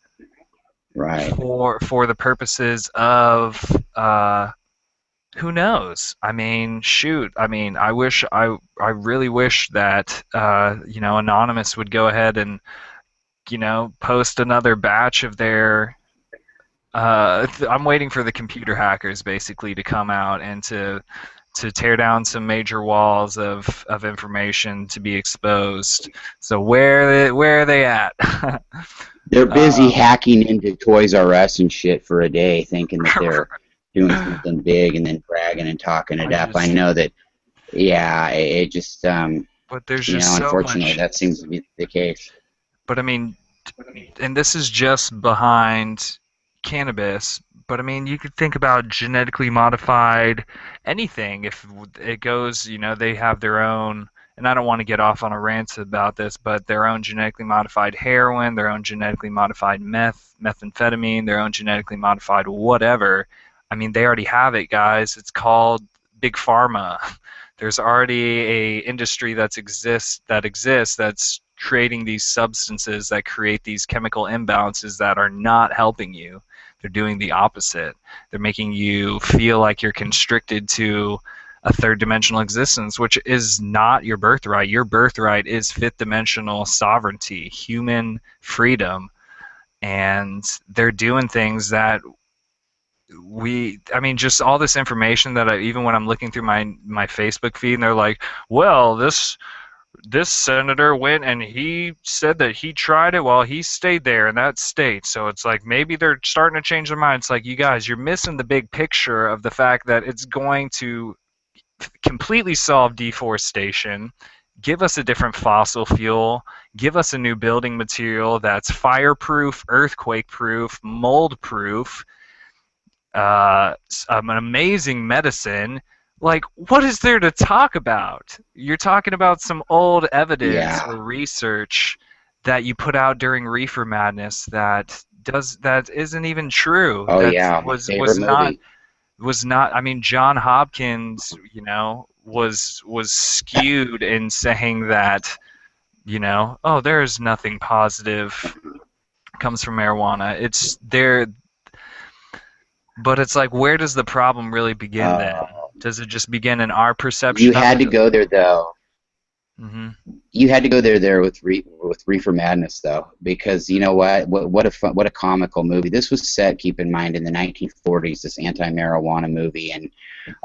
Right. for the purposes of who knows? I mean, shoot. I mean, I really wish that Anonymous would go ahead and post another batch of their. I'm waiting for the computer hackers basically to come out and to tear down some major walls of information to be exposed. So where are they at? They're busy hacking into Toys R Us and shit for a day, thinking that they're doing something big and then bragging and talking it up. I know that, yeah, it just, but there's just so unfortunately, much. that seems to be the case. But I mean, and this is just behind cannabis, but I mean, you could think about genetically modified anything. If it goes, they have their own, and I don't want to get off on a rant about this, but their own genetically modified heroin, their own genetically modified methamphetamine, their own genetically modified whatever. I mean, they already have it, guys. It's called Big Pharma. There's already a industry that exists that's creating these substances that create these chemical imbalances that are not helping you. They're doing the opposite. They're making you feel like you're constricted to a third dimensional existence, which is not your birthright. Your birthright is fifth dimensional sovereignty, human freedom. And they're doing things that I mean, just all this information that even when I'm looking through my Facebook feed, and they're like, well, this senator went and he said that he tried it while he stayed there in that state. So it's like maybe they're starting to change their mind. It's like, you guys, you're missing the big picture of the fact that it's going to completely solve deforestation, give us a different fossil fuel, give us a new building material that's fireproof, earthquake-proof, mold-proof, an amazing medicine. Like, what is there to talk about? You're talking about some old evidence or research that you put out during Reefer Madness that isn't even true. Oh, that yeah, was not. I mean, John Hopkins, was skewed in saying that, oh, there is nothing positive comes from marijuana. It's there. But it's like, where does the problem really begin then? Does it just begin in our perception? You had to go there, though. Mm-hmm. You had to go there with Reefer Madness, though, because you know what a comical movie. This was set, keep in mind, in the 1940s. This anti-marijuana movie, and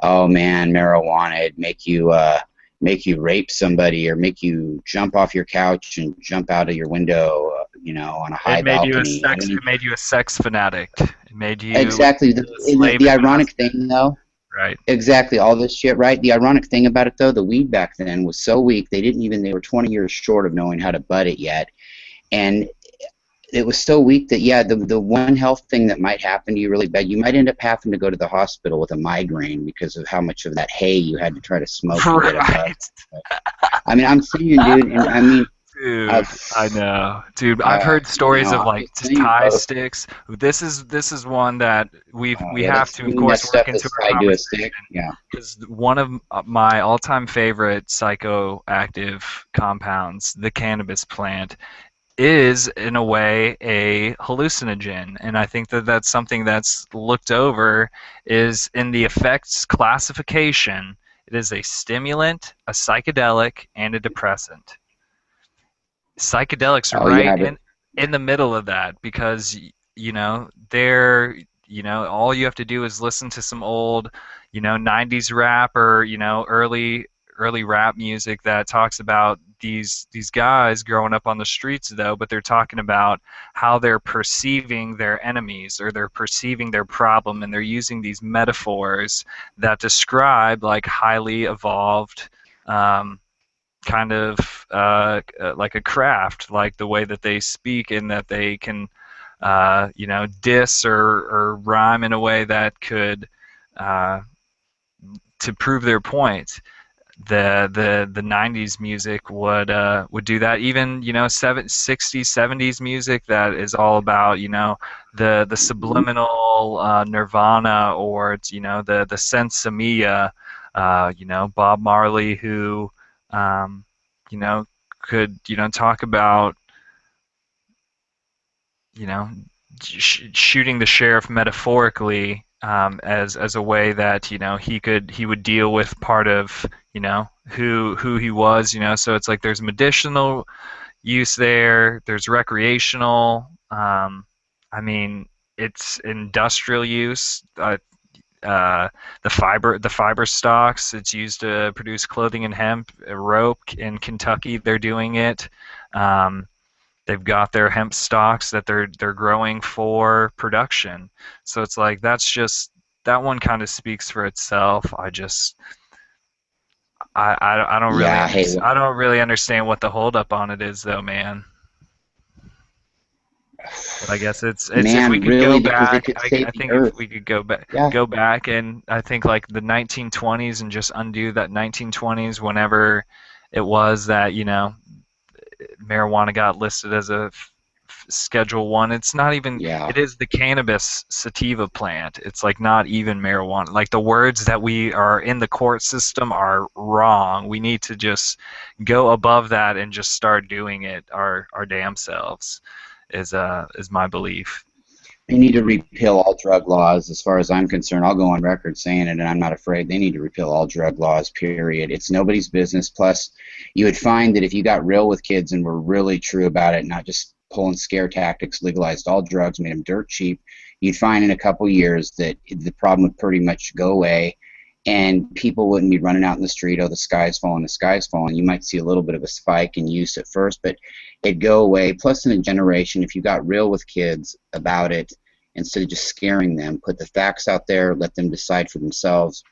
oh man, marijuana it'd make you rape somebody or make you jump off your couch and jump out of your window, on a high balcony. It made you a sex fanatic. It made you exactly the ironic thing, though. Right. Exactly, all this shit, right? The ironic thing about it, though, the weed back then was so weak, they were 20 years short of knowing how to bud it yet. And it was so weak that, yeah, the one health thing that might happen to you really bad, you might end up having to go to the hospital with a migraine because of how much of that hay you had to try to smoke to get a bud. I mean, I'm saying, dude, and I mean, dude, I know, dude. I've heard stories of like Thai sticks. This is one that we have to, of course, work into our conversation. Yeah, because one of my all-time favorite psychoactive compounds, the cannabis plant, is in a way a hallucinogen, and I think that that's something that's looked over is in the effects classification. It is a stimulant, a psychedelic, and a depressant. Psychedelics are in the middle of that because they're, all you have to do is listen to some old, 90s rap, or, early rap music that talks about these guys growing up on the streets, though, but they're talking about how they're perceiving their enemies, or they're perceiving their problem, and they're using these metaphors that describe like highly evolved, kind of like a craft, like the way that they speak, and that they can, diss or rhyme in a way that could, uh, to prove their point. The 90s music would do that. Even, 60s, 70s music that is all about, the subliminal, nirvana, or it's, the sensimilla, Bob Marley, who, um, you know could, talk about, you know shooting the sheriff metaphorically, as a way that, he would deal with part of, who he was. So it's like there's medicinal use there, there's recreational, I mean, it's industrial use. The fiber stocks, it's used to produce clothing and hemp, rope. In Kentucky, they're doing it. um, they've got their hemp stocks that they're growing for production. So it's like that one kind of speaks for itself. I don't really Yeah. Hey, I don't really understand what the holdup on it is, though, man. But I guess it's if we man, could go really, because it back, could I save the think if earth. we could go back, Yeah. and I think like the 1920s, and just undo that 1920s, whenever it was that, marijuana got listed as a Schedule 1. It's not even. Yeah. It is the cannabis sativa plant. It's like not even marijuana. Like the words that we are in the court system are wrong. We need to just go above that and just start doing it our damn selves. Is my belief. They need to repeal all drug laws. As far as I'm concerned, I'll go on record saying it, and I'm not afraid. They need to repeal all drug laws, period. It's nobody's business. Plus, you would find that if you got real with kids and were really true about it, not just pulling scare tactics, legalized all drugs, made them dirt cheap, you'd find in a couple years that the problem would pretty much go away, and people wouldn't be running out in the street, oh, the sky's falling, the sky's falling. You might see a little bit of a spike in use at first, but it'd go away. Plus, in a generation, if you got real with kids about it, instead of just scaring them, put the facts out there, let them decide for themselves,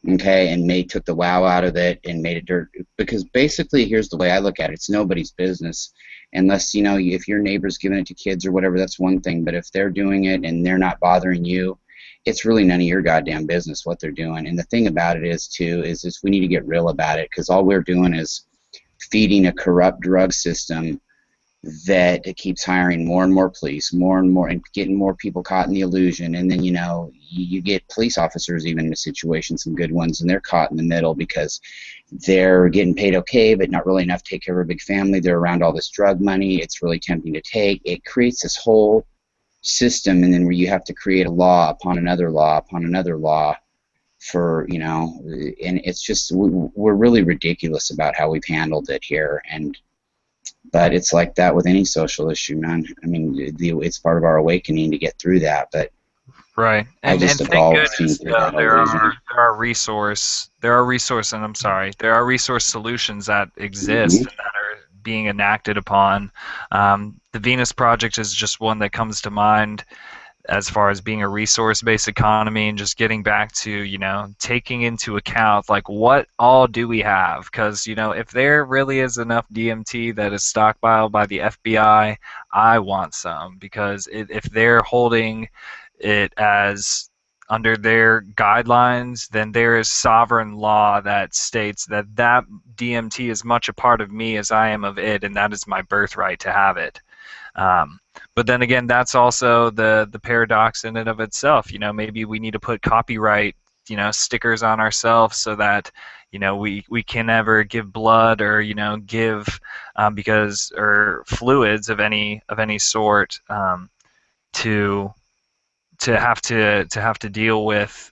okay, and took the wow out of it and made it dirt. Because basically, here's the way I look at it: it's nobody's business, unless, if your neighbor's giving it to kids or whatever, that's one thing. But if they're doing it and they're not bothering you, it's really none of your goddamn business what they're doing. And the thing about it is, too, is we need to get real about it, because all we're doing is feeding a corrupt drug system that it keeps hiring more and more police, more and more, and getting more people caught in the illusion. And then, you get police officers even in a situation, some good ones, and they're caught in the middle because they're getting paid okay, but not really enough to take care of a big family. They're around all this drug money. It's really tempting to take. It creates this whole system, and then where you have to create a law upon another law upon another law for, and it's just, we're really ridiculous about how we've handled it here. But it's like that with any social issue, man. I mean, it's part of our awakening to get through that. But Right, I and just thank evolved seeing goodness, through that illusion. there are resource, and I'm sorry, there are resource solutions that exist Hmm. and that are being enacted upon. The Venus Project is just one that comes to mind, as far as being a resource-based economy, and just getting back to, taking into account like what all do we have, because, if there really is enough DMT that is stockpiled by the FBI, I want some, because if they're holding it as under their guidelines, then there is sovereign law that states that DMT is much a part of me as I am of it, and that is my birthright to have it. um, but then again, that's also the paradox in and of itself. Maybe we need to put copyright, stickers on ourselves, so that, we can never give blood, or, give, because, or fluids of any sort, to to have to deal with,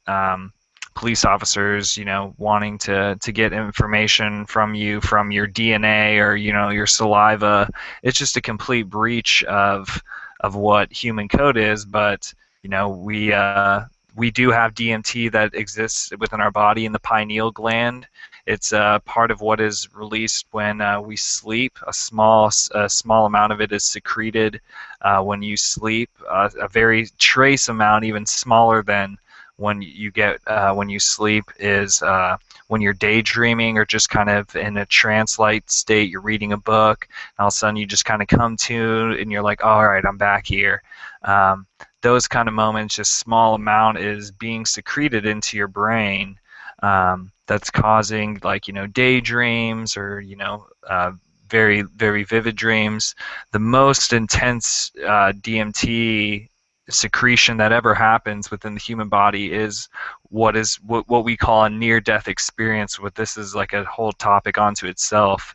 police officers, wanting to get information from you, from your DNA, or, your saliva. It's just a complete breach of, of what human code is, but you know, we do have DMT that exists within our body in the pineal gland. It's part of what is released when we sleep. A small amount of it is secreted when you sleep. A very trace amount, even smaller than when you sleep, is when you're daydreaming or just kind of in a trance-like state. You're reading a book, and all of a sudden you just kind of come to, and you're like, all right, I'm back here. Those kind of moments, just small amount is being secreted into your brain, that's causing, like, you know, daydreams, or, you know, very, very vivid dreams. The most intense DMT secretion that ever happens within the human body is what we call a near-death experience. What this is like a whole topic onto itself.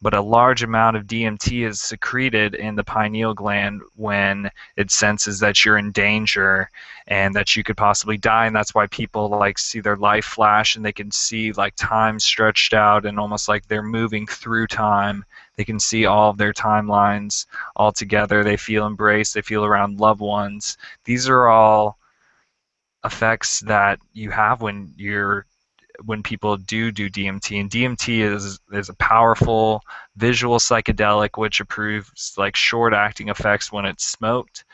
But a large amount of DMT is secreted in the pineal gland when it senses that you're in danger and that you could possibly die, and that's why people like see their life flash, and they can see like time stretched out and almost like they're moving through time. They can see all of their timelines all together. They feel embraced. They feel around loved ones. These are all effects that you have when people do DMT. And DMT is a powerful visual psychedelic which improves like short-acting effects when it's smoked.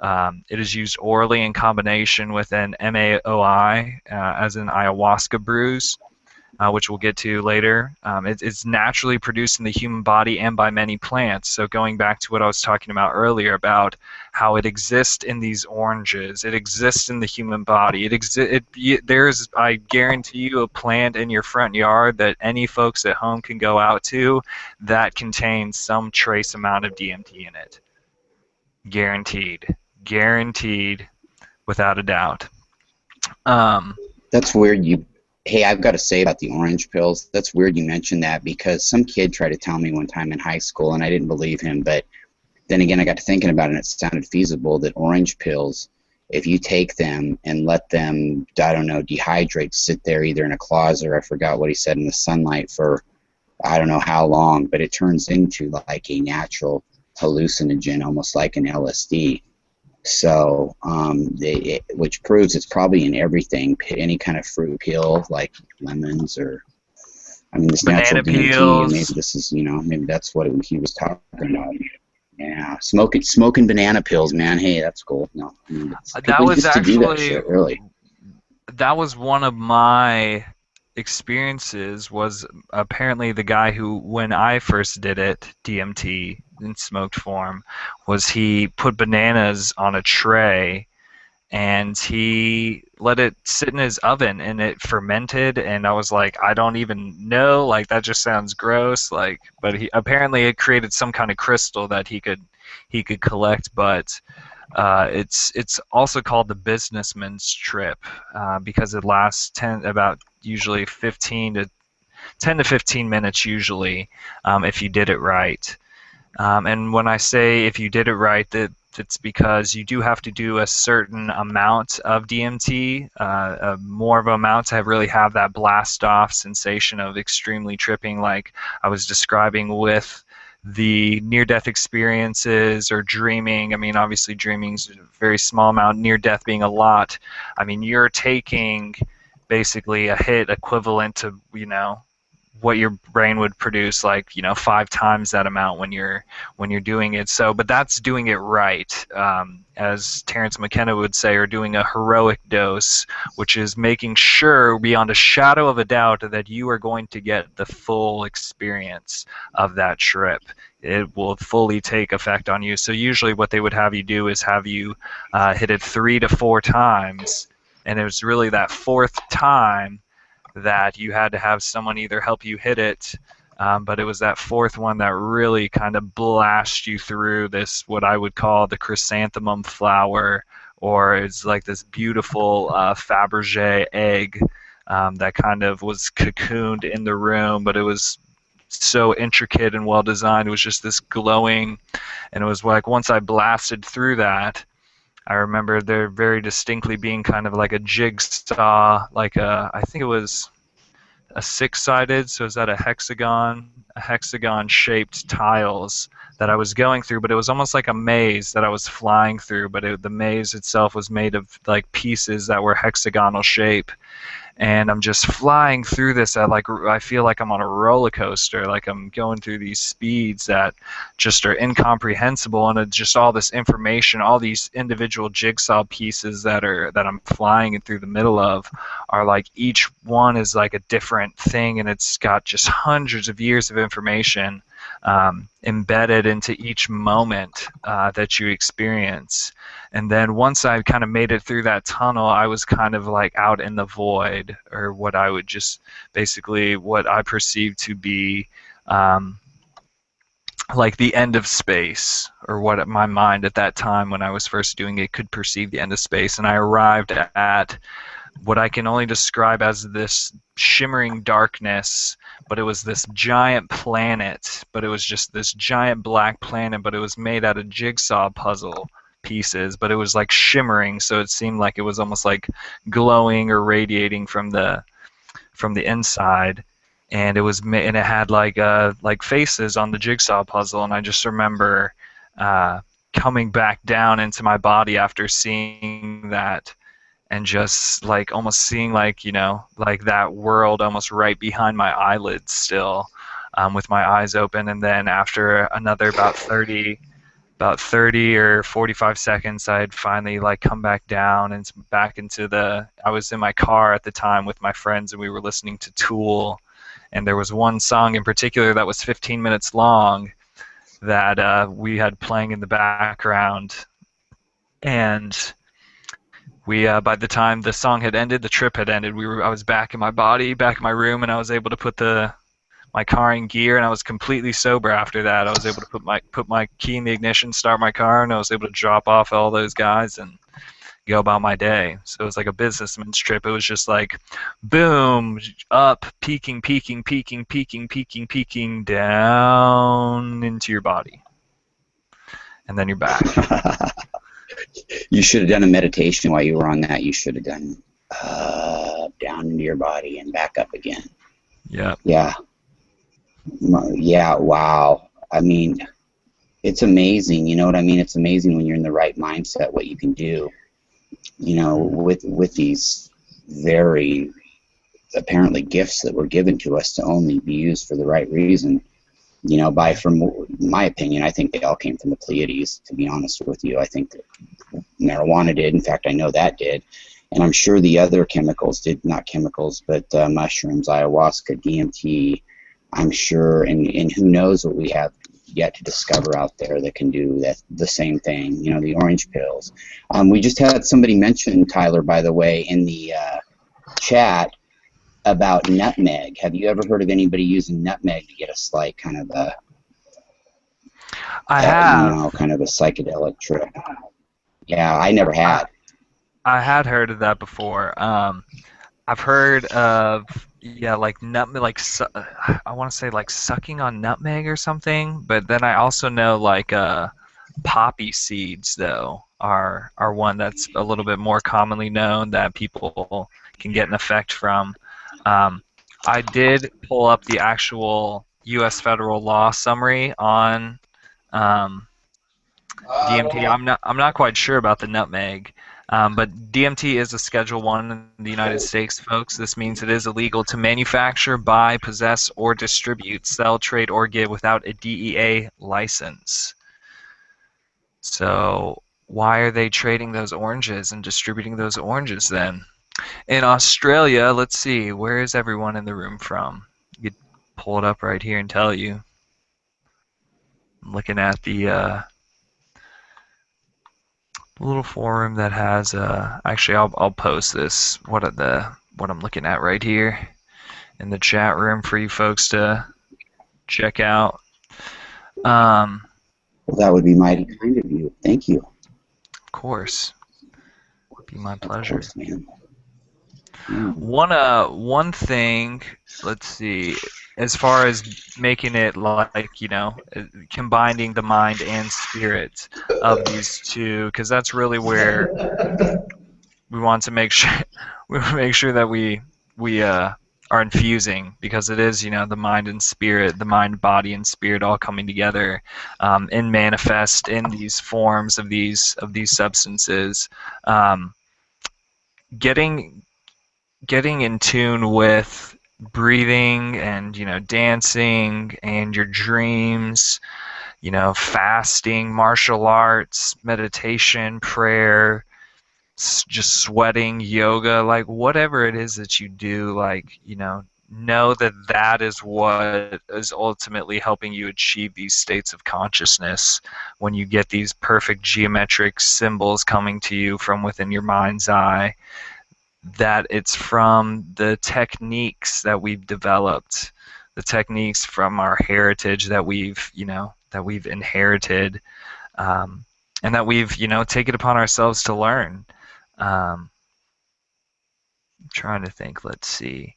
It is used orally in combination with an MAOI, as in ayahuasca brews, which we'll get to later. It's naturally produced in the human body and by many plants. So going back to what I was talking about earlier about how it exists in these oranges, it exists in the human body. There's, I guarantee you, a plant in your front yard that any folks at home can go out to that contains some trace amount of DMT in it. Guaranteed. Guaranteed, without a doubt. That's weird. Hey, I've got to say about the orange pills, that's weird you mentioned that, because some kid tried to tell me one time in high school, and I didn't believe him, but then again I got to thinking about it, and it sounded feasible, that orange pills, if you take them and let them, I don't know, dehydrate, sit there either in a closet, or I forgot what he said, in the sunlight for I don't know how long, but it turns into like a natural hallucinogen, almost like an LSD. So, which proves it's probably in everything, any kind of fruit peel like lemons, or I mean, this natural Banana DMT, and maybe peels. this is, you know, maybe that's what he was talking about. Yeah, smoking banana pills, man. Hey, that's cool. No, I mean, That people was used to do that actually shit, really. that was one of my experiences. Was apparently the guy who, when I first did it, DMT in smoked form, was he put bananas on a tray and he let it sit in his oven and it fermented, and I was like, I don't even know, like that just sounds gross, like, but he apparently it created some kind of crystal that he could collect. But it's also called the businessman's trip, because it lasts about usually 10 to 15 minutes usually, if you did it right. And when I say if you did it right, it's because you do have to do a certain amount of DMT, more of an amount to really have that blast off sensation of extremely tripping, like I was describing with the near-death experiences or dreaming. I mean, obviously dreaming is a very small amount, near-death being a lot. I mean, you're taking basically a hit equivalent to, you know, what your brain would produce, like, you know, 5 times that amount when you're doing it. So, but that's doing it right, as Terence McKenna would say, or doing a heroic dose, which is making sure beyond a shadow of a doubt that you are going to get the full experience of that trip. It will fully take effect on you. So usually what they would have you do is have you hit it 3 to 4 times, and it was really that fourth time that you had to have someone either help you hit it, but it was that fourth one that really kind of blasted you through this, what I would call the chrysanthemum flower, or it's like this beautiful Fabergé egg, that kind of was cocooned in the room, but it was so intricate and well designed. It was just this glowing, and it was like once I blasted through that, I remember there very distinctly being kind of like a jigsaw, like I think it was a six-sided, so is that a hexagon shaped tiles that I was going through, but it was almost like a maze that I was flying through, but the maze itself was made of like pieces that were hexagonal shape, and I'm just flying through this at like, I feel like I'm on a roller coaster, like I'm going through these speeds that just are incomprehensible, and it's just all this information, all these individual jigsaw pieces that I'm flying through the middle of are like, each one is like a different thing, and it's got just hundreds of years of information embedded into each moment that you experience. And then once I kind of made it through that tunnel, I was kind of like out in the void, or what I would just basically, what I perceived to be like the end of space, or what my mind at that time when I was first doing it could perceive the end of space. And I arrived at what I can only describe as this shimmering darkness, but it was this giant planet, but it was just this giant black planet, but it was made out of jigsaw puzzle pieces, but it was like shimmering, so it seemed like it was almost like glowing or radiating from the inside. And it was and it had like faces on the jigsaw puzzle, and I just remember coming back down into my body after seeing that, and just like almost seeing like, you know, like that world almost right behind my eyelids still, with my eyes open. And then after another about 30 or 45 seconds, I'd finally like come back down and back into I was in my car at the time with my friends, and we were listening to Tool, and there was one song in particular that was 15 minutes long that we had playing in the background. And we, by the time the song had ended, the trip had ended. I was back in my body, back in my room, and I was able to put my car in gear, and I was completely sober after that. I was able to put my key in the ignition, start my car, and I was able to drop off all those guys and go about my day. So it was like a businessman's trip. It was just like, boom, up, peaking, peaking, peaking, peaking, peaking, peaking, down into your body, and then you're back. You should have done a meditation while you were on that. You should have done down into your body and back up again. Yeah. Yeah. Yeah. Wow. I mean, it's amazing. You know what I mean? It's amazing when you're in the right mindset what you can do. You know, with these very apparently gifts that were given to us to only be used for the right reason. You know, from my opinion, I think they all came from the Pleiades, to be honest with you. I think that marijuana did. In fact, I know that did. And I'm sure the other chemicals did, not chemicals, but mushrooms, ayahuasca, DMT, I'm sure. And who knows what we have yet to discover out there that can do the same thing, you know, the orange pills. We just had somebody mention, Tyler, by the way, in the chat, about nutmeg. Have you ever heard of anybody using nutmeg to get a slight kind of a, I have. you know, kind of a psychedelic trip? Yeah, I never had. I had heard of that before. I've heard of, yeah, like nutmeg, like I want to say like sucking on nutmeg or something. But then I also know like poppy seeds though are one that's a little bit more commonly known that people can get an effect from. I did pull up the actual U.S. federal law summary on DMT. I'm not quite sure about the nutmeg, but DMT is a Schedule 1 in the United States, folks. This means it is illegal to manufacture, buy, possess, or distribute, sell, trade, or give without a DEA license. So why are they trading those oranges and distributing those oranges then? In Australia, let's see, where is everyone in the room from? You could pull it up right here and tell you. I'm looking at the little forum that has actually I'll post this what I'm looking at right here in the chat room for you folks to check out. Well, that would be mighty kind of you. Thank you. Of course. Be my pleasure. Of course, man. One thing, let's see, as far as making it like, you know, combining the mind and spirit of these two, because that's really where we want to make sure that we are infusing, because it is, the mind and spirit, the mind, body, and spirit all coming together, and manifest in these forms of these substances. Um, getting getting in tune with breathing and dancing and your dreams, fasting, martial arts, meditation, prayer, just sweating, yoga, like whatever it is that you do, like, know that that is what is ultimately helping you achieve these states of consciousness when you get these perfect geometric symbols coming to you from within your mind's eye, that it's from the techniques that we've developed, the techniques from our heritage that we've inherited, and that we've taken upon ourselves to learn. I'm trying to think. Let's see.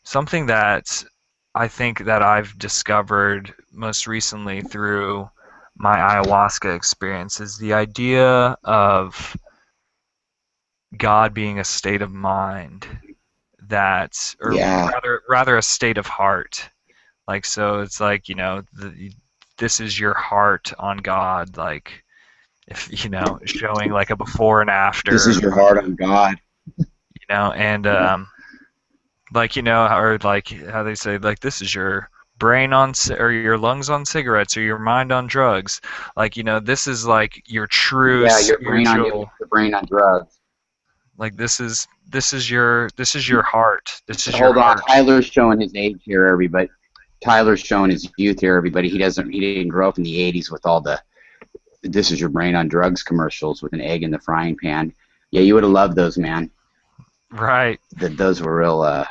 Something that I think that I've discovered most recently through my ayahuasca experience is the idea of God being a state of mind, or Yeah. rather a state of heart. Like, so it's like, this is your heart on God, like, if showing like a before and This is after, your heart on God. and Yeah. like, or like how they say, like, this is your brain on or your lungs on cigarettes or your mind on drugs, like, this is like your true Yeah, spiritual, your brain on drugs. like, this is your heart, this is your Hold on, heart. Tyler's showing his age here, everybody. Tyler's showing his youth here, everybody. He didn't grow up in the '80s with all the "This is your brain on drugs" commercials with an egg in the frying pan. Yeah, you would have loved those, man. Right. Those were real.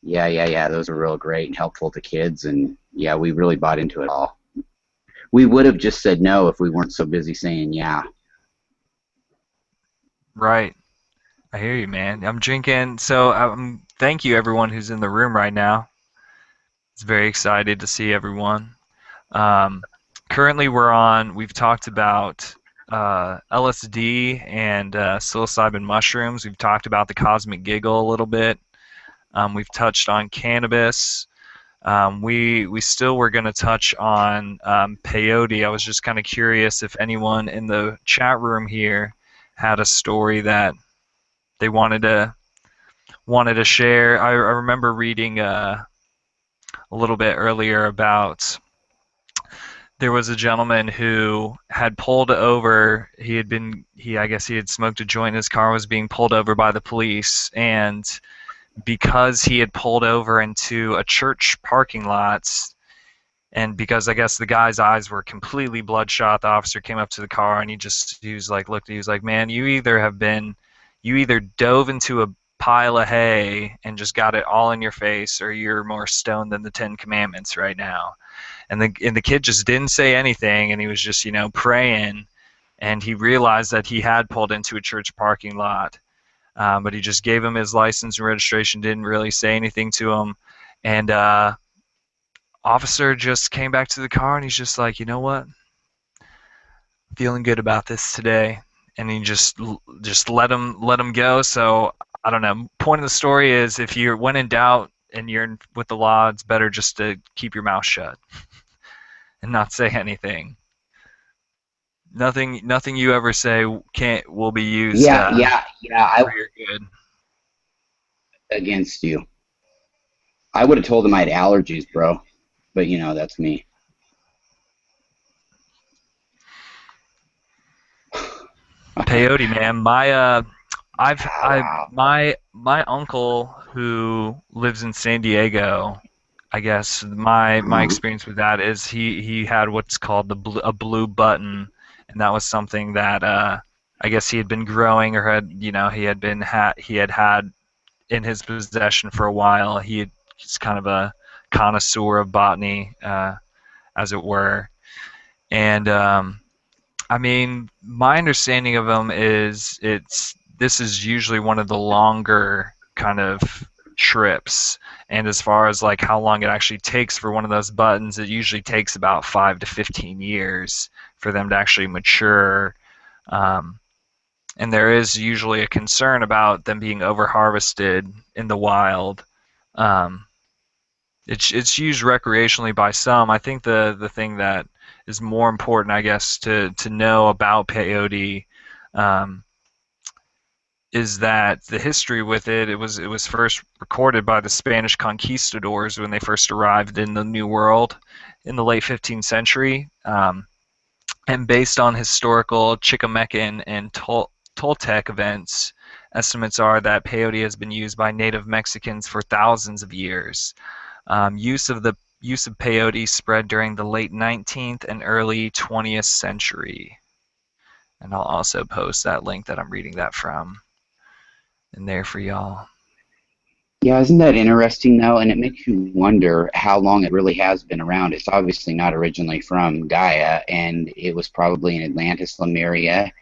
Yeah. Those were real great and helpful to kids, and yeah, we really bought into it all. We would have just said no if we weren't so busy saying yeah. Right. I hear you, man. I'm drinking. So, thank you, everyone who's in the room right now. It's very excited to see everyone. Um, Currently, we've talked about LSD and psilocybin mushrooms. We've talked about the cosmic giggle a little bit. We've touched on cannabis. We still were going to touch on peyote. I was just kind of curious if anyone in the chat room here had a story that they wanted to share. I remember reading a little bit earlier about, there was a gentleman who had pulled over. I guess he had smoked a joint in his car, was being pulled over by the police, and because he had pulled over into a church parking lot, and because I guess the guy's eyes were completely bloodshot, the officer came up to the car and he was like, looked, he was like, man, you either dove into a pile of hay and just got it all in your face, or you're more stoned than the Ten Commandments right now. And the kid just didn't say anything, and he was just praying, and he realized that he had pulled into a church parking lot, but he just gave him his license and registration, didn't really say anything to him, and officer just came back to the car, and he's just like, you know what, feeling good about this today, and he just let him go. So I don't know. Point of the story is, if you're when in doubt and you're with the law, it's better just to keep your mouth shut and not say anything. Nothing you ever say will be used Yeah. I for your good. against you. I would have told him I had allergies, bro. But that's me. Peyote, man. I've Wow. my uncle who lives in San Diego. I guess my Uh-huh. experience with that is he had what's called a blue button, and that was something that I guess he had been growing, or he had had in his possession for a while. He's kind of a connoisseur of botany, as it were, and I mean, my understanding of them is this is usually one of the longer kind of trips. And as far as like how long it actually takes for one of those buttons, it usually takes about 5 to 15 years for them to actually mature. Um, and there is usually a concern about them being over harvested in the wild. Um, it's used recreationally by some. I think the thing that is more important, I guess, to know about peyote, um, is that the history with it. It was first recorded by the Spanish conquistadors when they first arrived in the New World in the late 15th century, and based on historical Chichimecan and Toltec events. Estimates are that peyote has been used by native Mexicans for thousands of years. Use of peyote spread during the late 19th and early 20th century. And I'll also post that link that I'm reading that from in there for y'all. Yeah, isn't that interesting though? And it makes you wonder how long it really has been around. It's obviously not originally from Gaia, and it was probably in Atlantis, Lemuria.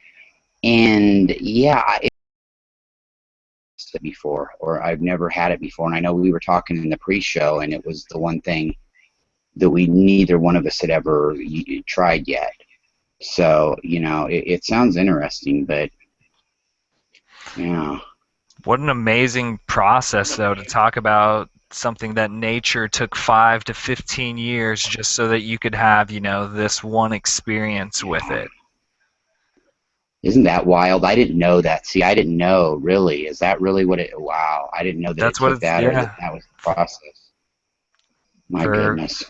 And yeah, it's before, or I've never had it before. And I know we were talking in the pre-show, and it was the one thing that we neither one of us had ever tried yet. So it sounds interesting, but yeah. What an amazing process, though, to talk about something that nature took 5 to 15 years just so that you could have, this one experience with it. Isn't that wild? I didn't know that. See, I didn't know, really. Is that really what it... Wow, I didn't know that it That's what took it's, that or that yeah. that was the process. My For goodness.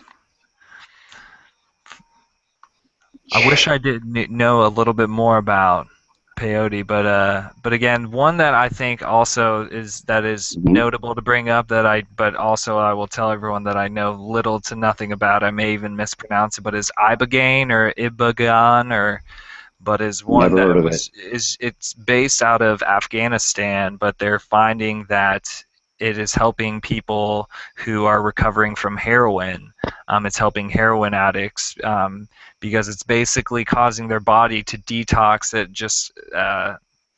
I wish I did know a little bit more about peyote, but again, one that I think also is Mhm. notable to bring up but also I will tell everyone that I know little to nothing about. I may even mispronounce it, but is ibogaine or ibogan but is one Never heard that of it. it's based out of Afghanistan, but they're finding that it is helping people who are recovering from heroin. It's helping heroin addicts, because it's basically causing their body to detox at just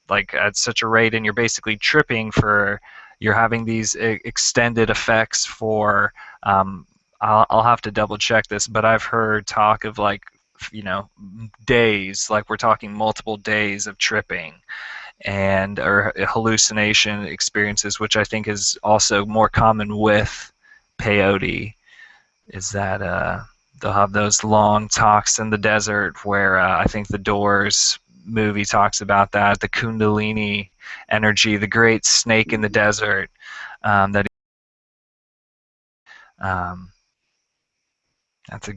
like at such a rate, and you're basically tripping for you're having these extended effects for I'll have to double check this, but I've heard talk of like days, like we're talking multiple days of tripping and or hallucination experiences, which I think is also more common with peyote, is that they'll have those long talks in the desert where I think the Doors movie talks about that, the Kundalini energy, the great snake in the desert, that um, that's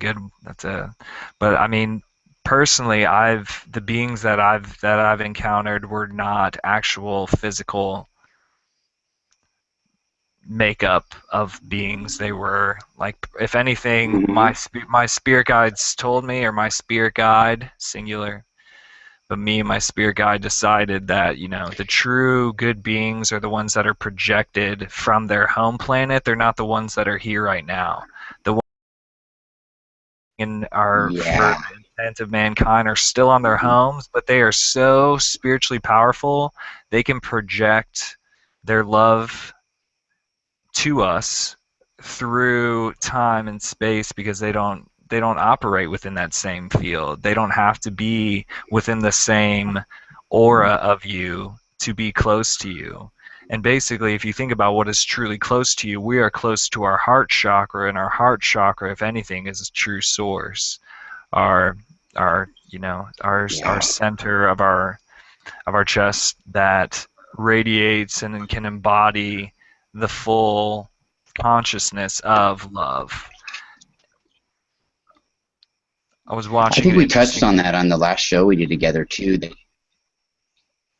a but I mean personally the beings that I've encountered were not actual physical makeup of beings. They were like, if anything, Hmm. my spirit guides told me, or my spirit guide, singular, but me and my spirit guide decided that the true good beings are the ones that are projected from their home planet. They're not the ones that are here right now. The ones in our for Yeah. the intent of mankind are still on their homes, but they are so spiritually powerful they can project their love to us through time and space, because they don't operate within that same field. They don't have to be within the same aura of you to be close to you. And basically, if you think about what is truly close to you, we are close to our heart chakra, and our heart chakra, if anything, is a true source. Our our Yeah. center of our chest that radiates and can embody the full consciousness of love. I was I watching think an we touched interesting. on that on the last show we did together too. That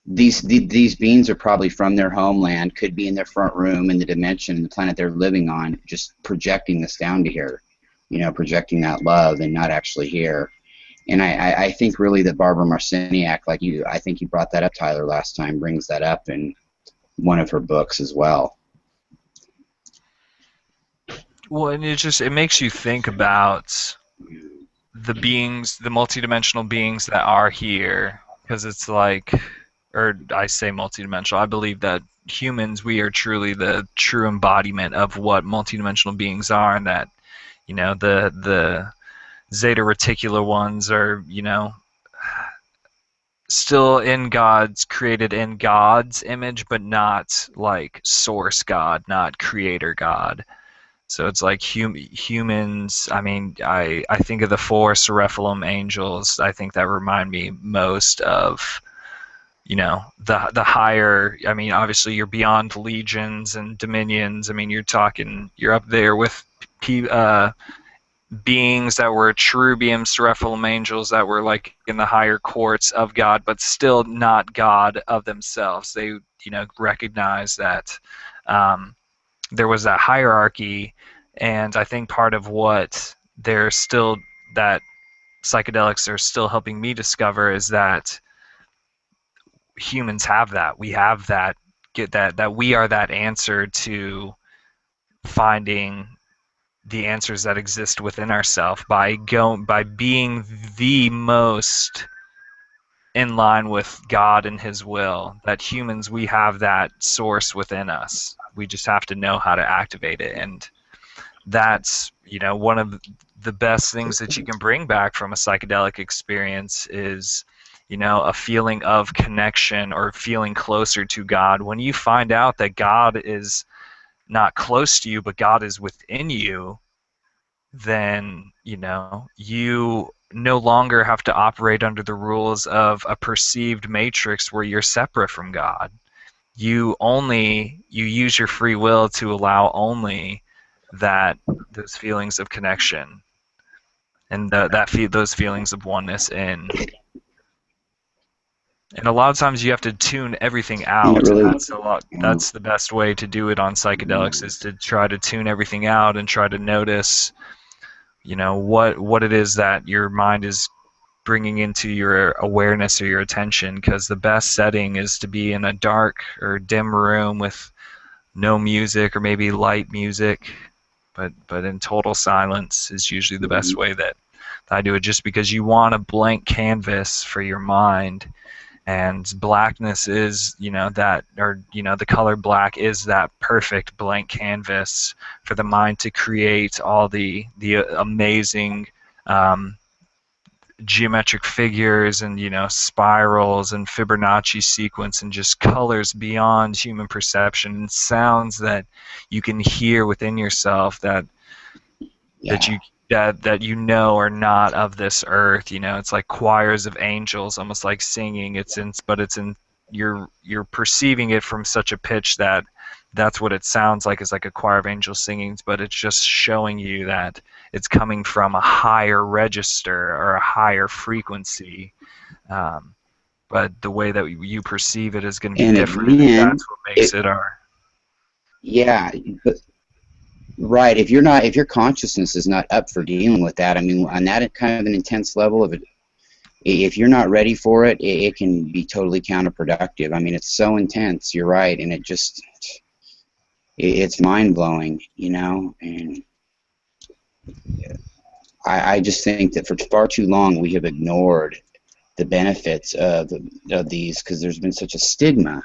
these beings are probably from their homeland, could be in their front room in the dimension, the planet they're living on, just projecting this down to here, projecting that love and not actually here. And I think really that Barbara Marciniak, I think you brought that up, Tyler, last time, brings that up in one of her books as well. Well, and it makes you think about the beings, the multidimensional beings that are here, because it's like, or I say multidimensional. I believe that humans, we are truly the true embodiment of what multidimensional beings are, and that the Zeta Reticular ones are still in God's, created in God's image, but not like source God, not creator God. So it's like humans. I mean, I think of the four Seraphilim angels. I think that remind me most of, the higher. I mean, obviously you're beyond legions and dominions. I mean, you're up there with beings that were cherubium, Seraphilim angels that were like in the higher courts of God, but still not God of themselves. They, recognize that there was that hierarchy, and I think part of what they're still that psychedelics are still helping me discover is that humans have that. We have that. Get that we are that answer to finding the answers that exist within ourselves by being the most in line with God and His will. That humans, we have that source within us. We just have to know how to activate it, and that's one of the best things that you can bring back from a psychedelic experience is a feeling of connection or feeling closer to God. When you find out that God is not close to you but God is within you, then you no longer have to operate under the rules of a perceived matrix where you're separate from God. You use your free will to allow only that those feelings of connection and those feelings of oneness and a lot of times you have to tune everything And it out, and really, that's the best way to do it on psychedelics, is to try to tune everything out and try to notice what it is that your mind is bringing into your awareness or your attention, because the best setting is to be in a dark or dim room with no music or maybe light music, but in total silence is usually the best way that I do it, just because you want a blank canvas for your mind. And blackness is that, or the color black is that perfect blank canvas for the mind to create all the amazing geometric figures and spirals and Fibonacci sequence and just colors beyond human perception and sounds that you can hear within yourself that yeah. you that are not of this earth. It's like choirs of angels, almost like singing. It's in you're perceiving it from such a pitch that that's what it sounds like, is like a choir of angels singing, but it's just showing you that it's coming from a higher register or a higher frequency. But the way that you perceive it is going to be And different, and again, that's what makes it, it our. yeah, but right. If your consciousness is not up for dealing with that, I mean, on that kind of an intense level of it, if you're not ready for it, it can be totally counterproductive. I mean, it's so intense. You're right, and it's mind blowing, and I just think that for far too long we have ignored the benefits of these, because there's been such a stigma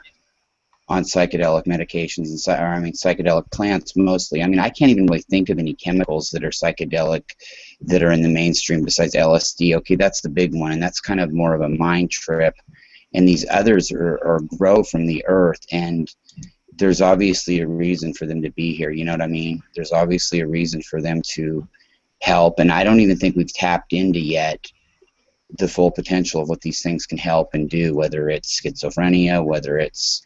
on psychedelic medications and psychedelic plants mostly. I mean, I can't even really think of any chemicals that are psychedelic that are in the mainstream besides LSD. Okay, that's the big one, and that's kind of more of a mind trip. And these others are grow from the earth, and there's obviously a reason for them to be here. You know what I mean? There's obviously a reason for them to help, and I don't even think we've tapped into yet the full potential of what these things can help and do, whether it's schizophrenia, whether it's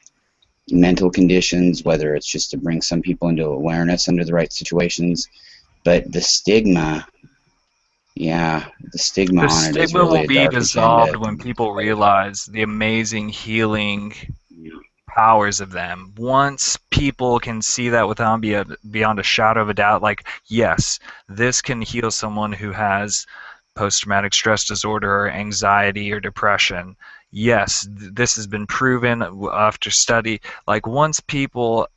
mental conditions, whether it's just to bring some people into awareness under the right situations. But the stigma, the stigma The on it is stigma will really a be dark dissolved agenda. when people realize the amazing healing powers of them. Once people can see that beyond a shadow of a doubt, like, yes, this can heal someone who has post-traumatic stress disorder or anxiety or depression. Yes, this has been proven after study. Like, once people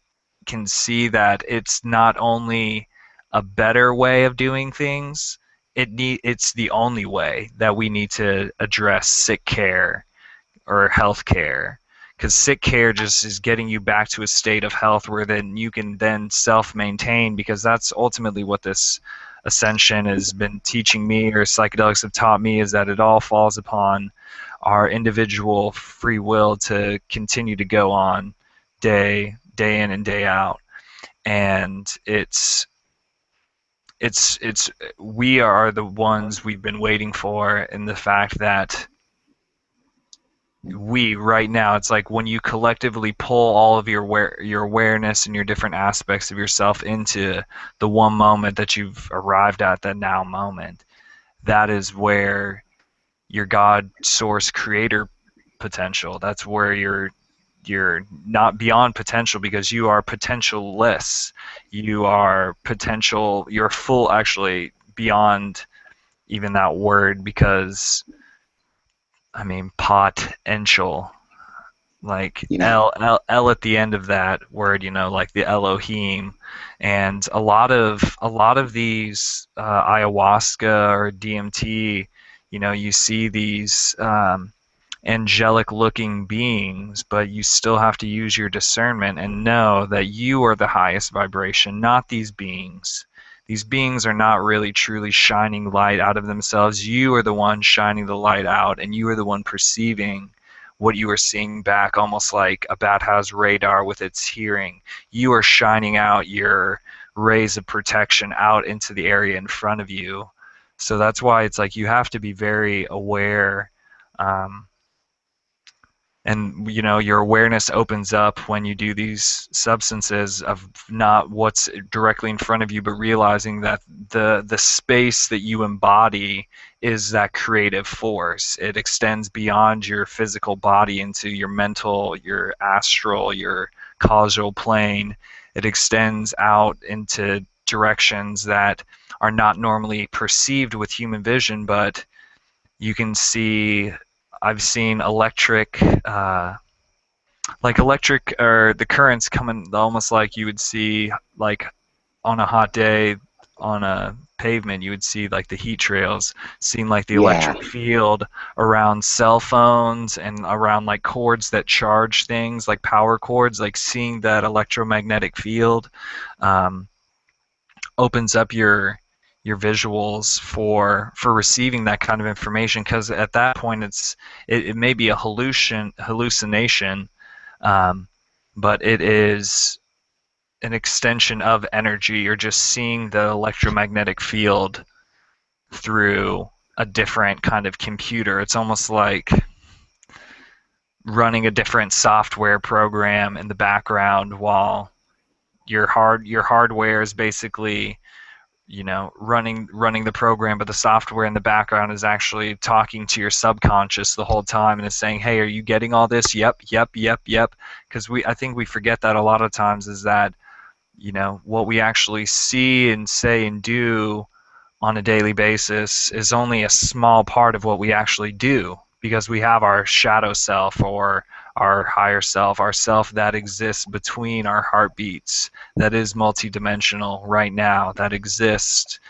can see that it's not only a better way of doing things, it's the only way that we need to address sick care or health care, because sick care just is getting you back to a state of health where then you can then self-maintain, because that's ultimately what this ascension has been teaching me, or psychedelics have taught me, is that it all falls upon our individual free will to continue to go on day in and day out. And it's we are the ones we've been waiting for, in the fact that we right now, it's like when you collectively pull all of your awareness and your different aspects of yourself into the one moment that you've arrived at, that now moment, that is where your God source creator potential, that's where you're not beyond potential, because you are potentialless. You are potential, you're full, actually beyond even that word, because I mean potential, like Yeah. L at the end of that word, like the Elohim. And a lot of these ayahuasca or DMT, you see these angelic looking beings, but you still have to use your discernment and know that you are the highest vibration, not these beings. These beings are not really truly shining light out of themselves. You are the one shining the light out, and you are the one perceiving what you are seeing back, almost like a bat has radar with its hearing. You are shining out your rays of protection out into the area in front of you. So that's why it's like you have to be very aware. And your awareness opens up when you do these substances, of not what's directly in front of you, but realizing that the space that you embody is that creative force. It extends beyond your physical body into your mental, your astral, your causal plane. It extends out into directions that are not normally perceived with human vision, but you can see. I've seen electric, or the currents coming, almost like you would see, like on a hot day on a pavement, you would see like the heat trails, seeing like the Yeah. electric field around cell phones and around like cords that charge things, like power cords, like seeing that electromagnetic field. Um, Opens up your visuals for receiving that kind of information, because at that point it may be a hallucination, um, but it is an extension of energy. You're just seeing the electromagnetic field through a different kind of computer. It's almost like running a different software program in the background, while your hardware is basically running the program, but the software in the background is actually talking to your subconscious the whole time, and is saying, hey, are you getting all this? Yep, yep, yep, yep. Because I think we forget that a lot of times, is that what we actually see and say and do on a daily basis is only a small part of what we actually do, because we have our shadow self, or our higher self, our self that exists between our heartbeats, that is multidimensional right now, that exists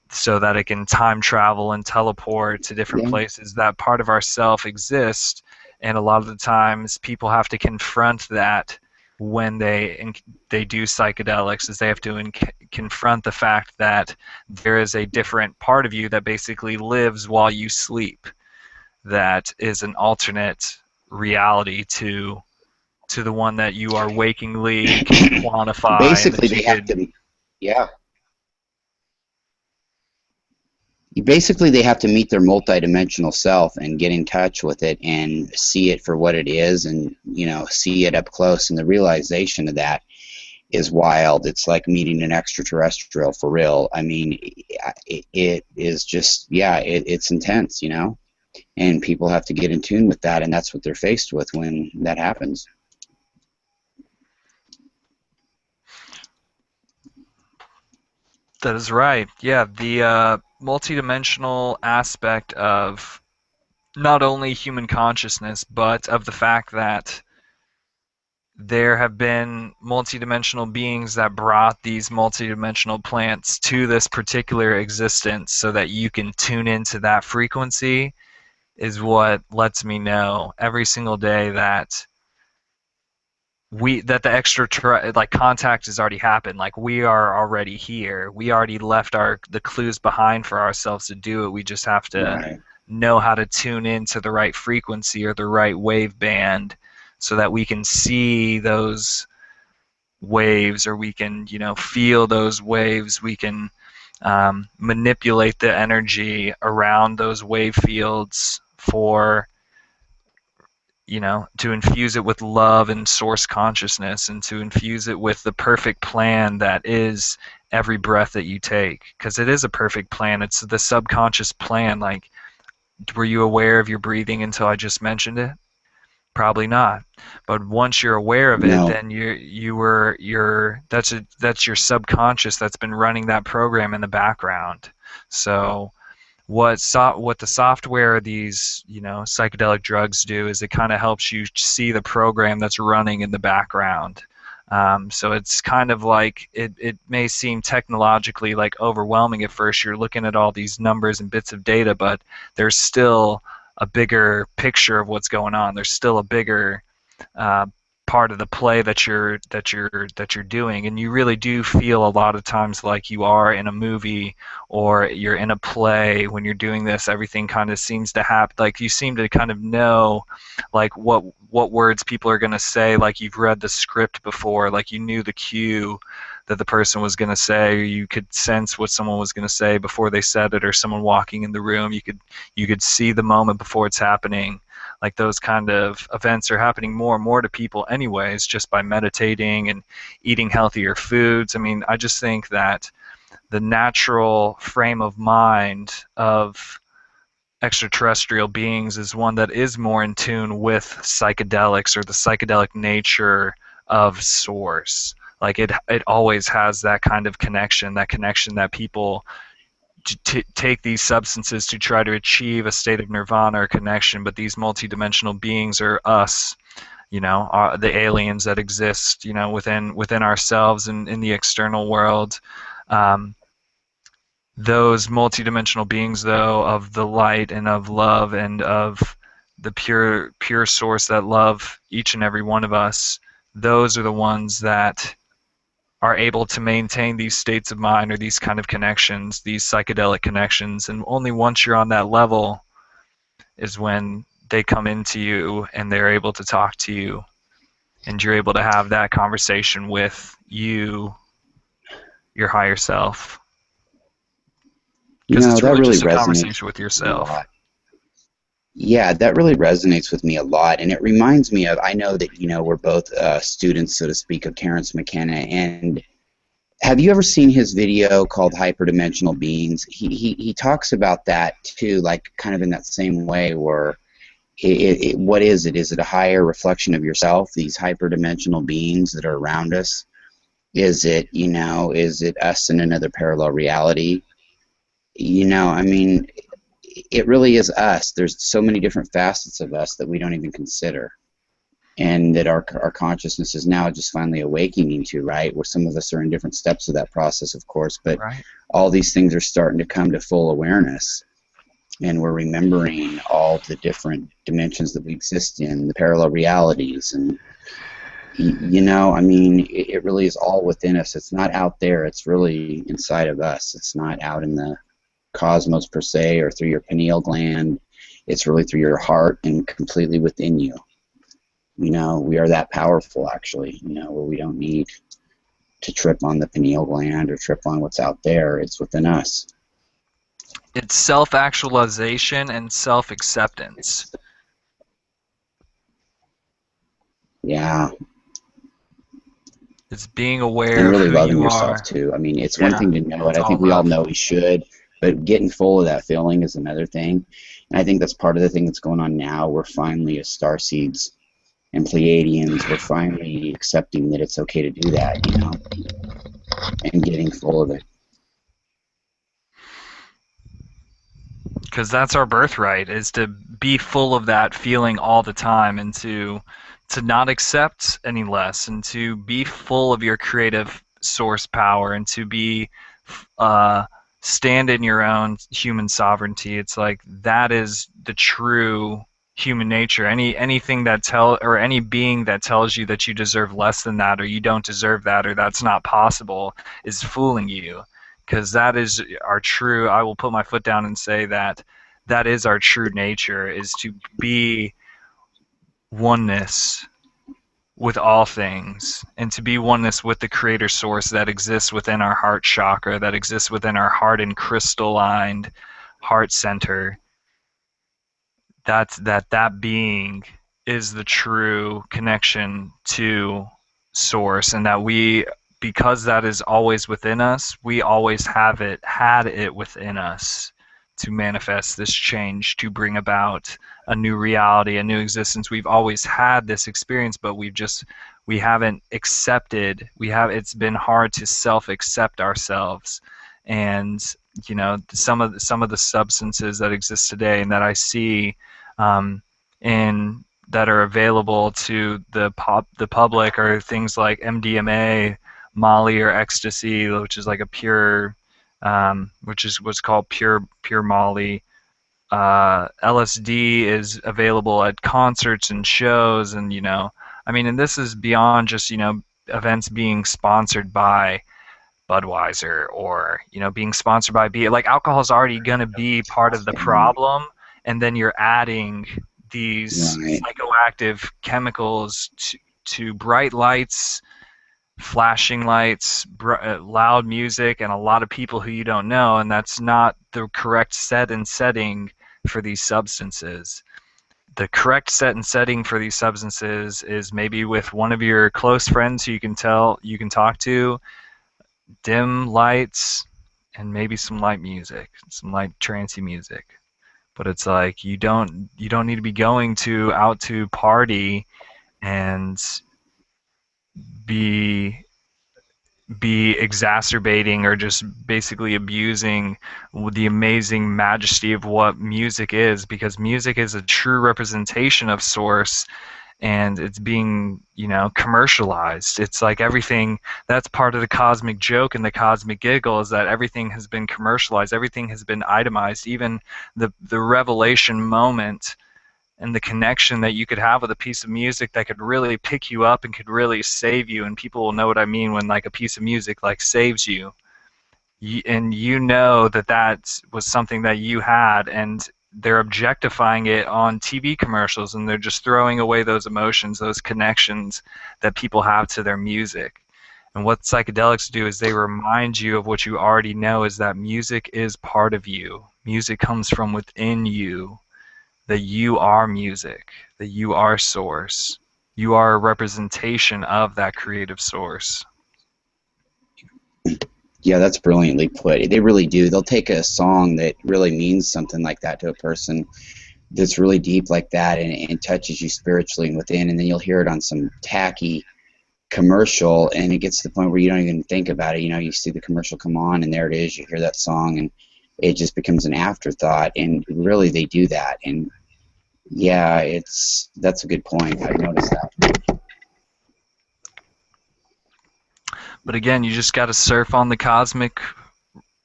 so that it can time travel and teleport to different Yeah. places. That part of ourself exists, and a lot of the times people have to confront that when they do psychedelics, is they have to confront the fact that there is a different part of you that basically lives while you sleep, that is an alternate reality to the one that you are wakingly can quantify, and Basically, that you they have could. to. Yeah. Basically, they have to meet their multidimensional self and get in touch with it and see it for what it is, and see it up close. And the realization of that is wild. It's like meeting an extraterrestrial for real. I mean, it is just, yeah, it's intense, and people have to get in tune with that, and that's what they're faced with when that happens. That is right. Yeah, the multidimensional aspect of not only human consciousness, but of the fact that there have been multidimensional beings that brought these multidimensional plants to this particular existence so that you can tune into that frequency, is what lets me know every single day that that the like contact has already happened. Like we are already here. We already left the clues behind for ourselves to do it. We just have to Right. know how to tune into the right frequency or the right wave band so that we can see those waves, or we can, feel those waves. We can manipulate the energy around those wave fields for, to infuse it with love and source consciousness, and to infuse it with the perfect plan that is every breath that you take. Because it is a perfect plan. It's the subconscious plan. Like, were you aware of your breathing until I just mentioned it? Probably not. But once you're aware of it, No. then that's your subconscious that's been running that program in the background. So what the software of these, psychedelic drugs do is it kind of helps you see the program that's running in the background. So it's kind of like it may seem technologically like overwhelming at first. You're looking at all these numbers and bits of data, but there's still a bigger picture of what's going on. There's still a bigger uh, part of the play that you're doing, and you really do feel a lot of times like you are in a movie or you're in a play when you're doing this. Everything kind of seems to happen, like you seem to kind of know like what words people are going to say, like you've read the script before, like you knew the cue that the person was going to say, or you could sense what someone was going to say before they said it, or someone walking in the room, you could see the moment before it's happening. Like those kind of events are happening more and more to people anyways, just by meditating and eating healthier foods. I mean, I just think that the natural frame of mind of extraterrestrial beings is one that is more in tune with psychedelics, or the psychedelic nature of source. Like it always has that kind of connection, that people take these substances to try to achieve a state of nirvana or connection, but these multidimensional beings are us, the aliens that exist, within ourselves and in the external world. Um, those multidimensional beings, though, of the light and of love and of the pure source that love each and every one of us, those are the ones that are able to maintain these states of mind, or these kind of connections, these psychedelic connections. And only once you're on that level is when they come into you and they're able to talk to you, and you're able to have that conversation with you, your higher self. Because it's That really really just a resonates conversation with with me a yourself. lot. Yeah, that really resonates with me a lot, and it reminds me of. I know that we're both students, so to speak, of Terrence McKenna. And have you ever seen his video called Hyperdimensional Beings? He talks about that too, like kind of in that same way, where what is it? Is it a higher reflection of yourself? These hyperdimensional beings that are around us. Is it us in another parallel reality? I mean, it really is us. There's so many different facets of us that we don't even consider, and that our consciousness is now just finally awakening to, right? Where some of us are in different steps of that process, of course, but Right. all these things are starting to come to full awareness, and we're remembering all the different dimensions that we exist in, the parallel realities, and I mean, it really is all within us. It's not out there. It's really inside of us. It's not out in the cosmos per se, or through your pineal gland. It's really through your heart and completely within you. We are that powerful, actually, where we don't need to trip on the pineal gland or trip on what's out there. It's within us. It's self-actualization and self-acceptance. Yeah, It's being and aware of really who loving you yourself are. too. I mean, it's one Yeah, thing to know it. it's I all think we all love. know we should, but getting full of that feeling is another thing. And I think that's part of the thing that's going on now. We're finally, as starseeds and Pleiadians, we're finally accepting that it's okay to do that, and getting full of it. Because that's our birthright, is to be full of that feeling all the time, and to not accept any less, and to be full of your creative source power, and to be uh, stand in your own human sovereignty. It's like that is the true human nature. Anything that any being that tells you that you deserve less than that, or you don't deserve that, or that's not possible, is fooling you, because that is our true. I will put my foot down and say that that is our true nature, is to be oneness with all things, and to be oneness with the creator source that exists within our heart chakra, that exists within our heart and crystalline heart center. That being is the true connection to source, and that we, because that is always within us, we always had it within us to manifest this change, to bring about a new reality, a new existence. We've always had this experience, but we haven't accepted. It's been hard to self-accept ourselves. And some of the substances that exist today and that I see in that are available to the public are things like MDMA, Molly, or ecstasy, which is like a pure, which is what's called pure Molly. LSD is available at concerts and shows, and and this is beyond just events being sponsored by Budweiser, or being sponsored by beer. Like, alcohol is already going to be part of the problem, and then you're adding these psychoactive chemicals to bright lights, flashing lights, loud music, and a lot of people who you don't know, and that's not the correct set and setting for these substances. The correct set and setting for these substances is maybe with one of your close friends who you can talk to, dim lights, and maybe some light music, some light trancey music. But it's like you don't need to be going out to party and be exacerbating or just basically abusing the amazing majesty of what music is, because music is a true representation of source, and it's being commercialized. It's like everything that's part of the cosmic joke and the cosmic giggle is that everything has been commercialized, everything has been itemized. Even the revelation moment and the connection that you could have with a piece of music that could really pick you up and could really save you, and people will know what I mean when like a piece of music like saves you, and that was something that you had, and they're objectifying it on TV commercials, and they're just throwing away those emotions, those connections that people have to their music. And what psychedelics do is they remind you of what you already know, is that music is part of you. Music comes from within you, that you are music, that you are source. You are a representation of that creative source. Yeah, that's brilliantly put. They really do. They'll take a song that really means something like that to a person, that's really deep like that, and touches you spiritually and within, and then you'll hear it on some tacky commercial, and it gets to the point where you don't even think about it. You see the commercial come on, and there it is. You hear that song, and it just becomes an afterthought, and really they do that. And yeah, that's a good point. I've noticed that. But again, you just got to surf on the cosmic,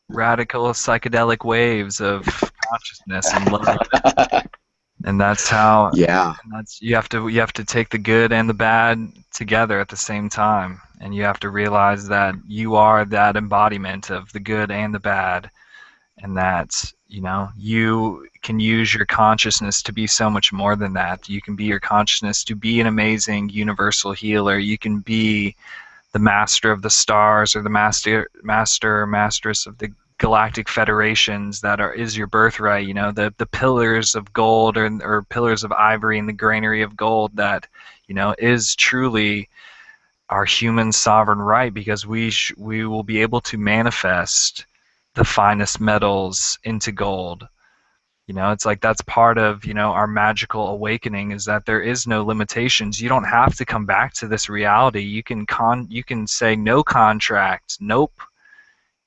radical, psychedelic waves of consciousness and love, and that's how. Yeah. You have to take the good and the bad together at the same time, and you have to realize that you are that embodiment of the good and the bad, and that you can use your consciousness to be so much more than that. You can be your consciousness to be an amazing universal healer. You can be the master of the stars, or the masteress of the galactic federations that is your birthright. The pillars of gold, or pillars of ivory in the granary of gold, that is truly our human sovereign right, because we will be able to manifest the finest metals into gold. It's like that's part of our magical awakening, is that there is no limitations. You don't have to come back to this reality. You can say no contract, nope.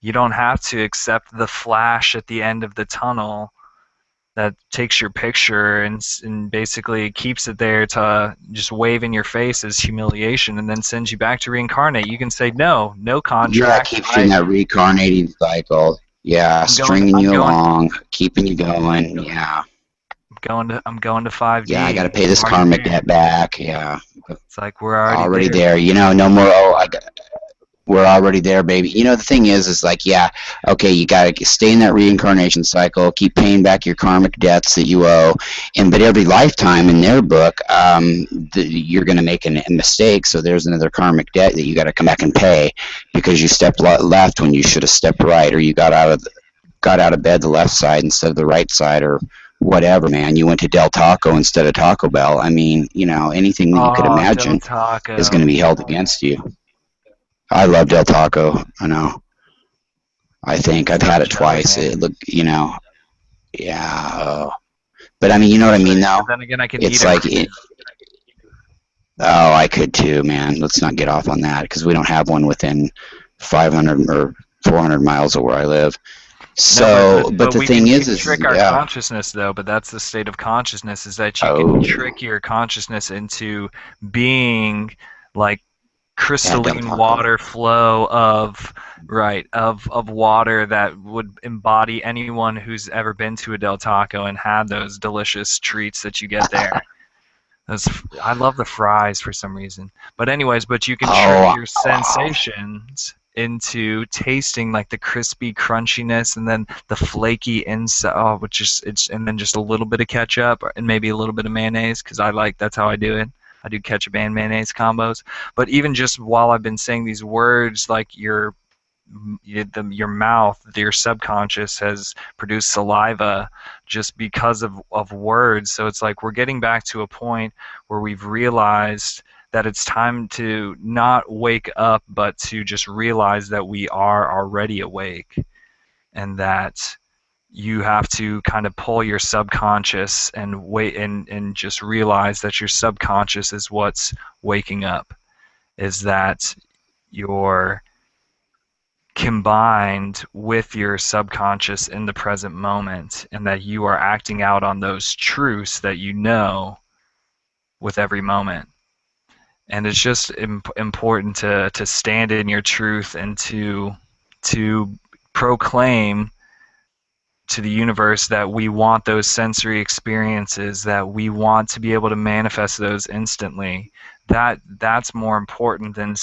You don't have to accept the flash at the end of the tunnel that takes your picture and basically keeps it there to just wave in your face as humiliation, and then sends you back to reincarnate. You can say no contract. Yeah, it keeps you in that reincarnating cycle. Yeah, stringing you along, keeping you going. Yeah. I'm going to 5D. Yeah, I got to pay this Already karmic there. debt back. Yeah, It's like we're already already there. there. You know, no more. Oh, we're already there, baby. You know, the thing is like, yeah, okay, you got to stay in that reincarnation cycle, keep paying back your karmic debts that you owe, but every lifetime in their book, you're going to make a mistake, so there's another karmic debt that you got to come back and pay because you stepped left when you should have stepped right, or you got out of bed the left side instead of the right side, or whatever, man. You went to Del Taco instead of Taco Bell. I mean, you know, anything that you could Oh, Del imagine is going Taco. to be held against you. I love Del Taco. I know. I think I've So had it jealous, twice. man. It look, you know, yeah. But I mean, you know what I mean, But though. then again, I can eat It's it. like, oh, I could too, man. Let's not get off on that because we don't have one within 500 or 400 miles of where I live. No, So, but but the we thing can is trick our yeah. consciousness though. But that's the state of consciousness, is that you can Oh, trick your consciousness into being like yeah, Del crystalline Taco. water flow of of water that would embody anyone who's ever been to a Del Taco and had those delicious treats that you get there. Those, I love the fries for some reason. But anyways, but you can trick Oh, your sensations into tasting like the crispy crunchiness and then the flaky inside, oh, which is it's and then just a little bit of ketchup and maybe a little bit of mayonnaise because that's how I do it. I do ketchup and mayonnaise combos. But even just while I've been saying these words, like your mouth, your subconscious has produced saliva just because of words. So it's like we're getting back to a point where we've realized that it's time to not wake up, but to just realize that we are already awake and that you have to kind of pull your subconscious and wait and just realize that your subconscious is what's waking up, is that your combined with your subconscious in the present moment, and that you are acting out on those truths that you know with every moment. And it's just important to stand in your truth and to proclaim to the universe that we want those sensory experiences, that we want to be able to manifest those instantly. That's more important than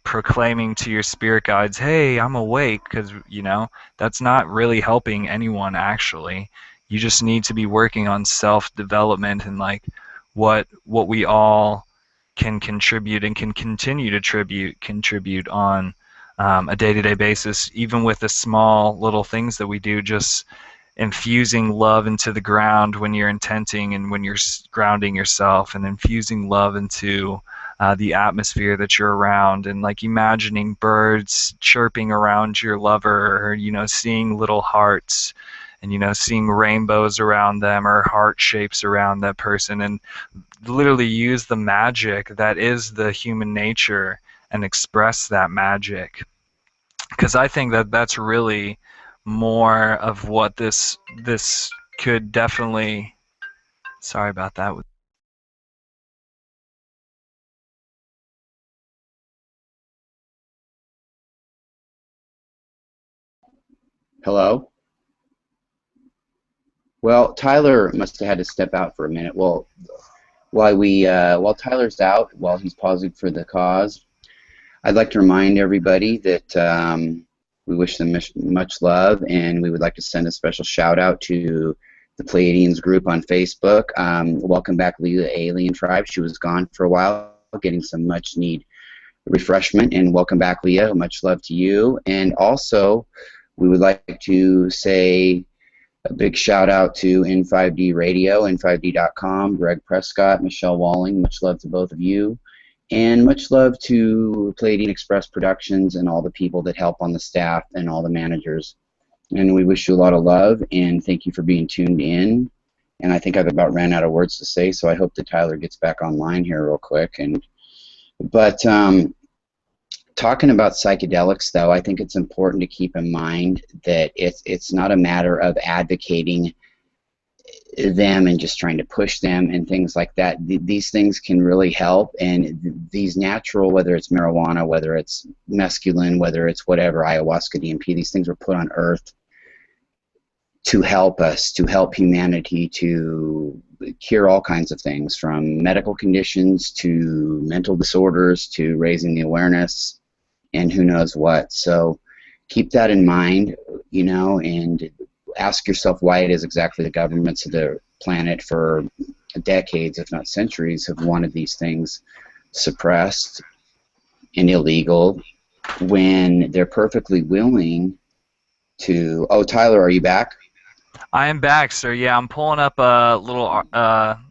proclaiming to your spirit guides, hey, I'm awake, because that's not really helping anyone actually. You just need to be working on self development and like what we all can contribute and can continue to contribute on a day-to-day basis, even with the small little things that we do, just infusing love into the ground when you're intenting and when you're grounding yourself, and infusing love into the atmosphere that you're around, and like imagining birds chirping around your lover, or seeing little hearts, and seeing rainbows around them or heart shapes around that person, and literally use the magic that is the human nature and express that magic, because I think that that's really more of what this could definitely. Sorry about that. hello. Well, Tyler must have had to step out for a minute. Well, while Tyler's out, while he's pausing for the cause, I'd like to remind everybody that we wish them much love, and we would like to send a special shout out to the Pleiadians group on Facebook. Welcome back, Leah Alien Tribe. She was gone for a while, getting some much need refreshment, and welcome back, Leah. Much love to you. And also, we would like to say a big shout out to N5D Radio, N5D.com, Greg Prescott, Michelle Walling. Much love to both of you. And much love to Pleiadian Express Productions and all the people that help on the staff and all the managers. And we wish you a lot of love, and thank you for being tuned in. And I think I've about ran out of words to say, so I hope that Tyler gets back online here real quick. But talking about psychedelics, though, I think it's important to keep in mind that it's not a matter of advocating them and just trying to push them and things like that. These things can really help, and these natural, whether it's marijuana, whether it's mescaline, whether it's whatever, ayahuasca, DMP, these things were put on earth to help us, to help humanity, to cure all kinds of things, from medical conditions to mental disorders to raising the awareness and who knows what. So keep that in mind, you know, and ask yourself why it is exactly the governments of the planet for decades, if not centuries, have wanted these things suppressed and illegal when they're perfectly willing to... Oh, Tyler, are you back? I am back, sir. Yeah, I'm pulling up a little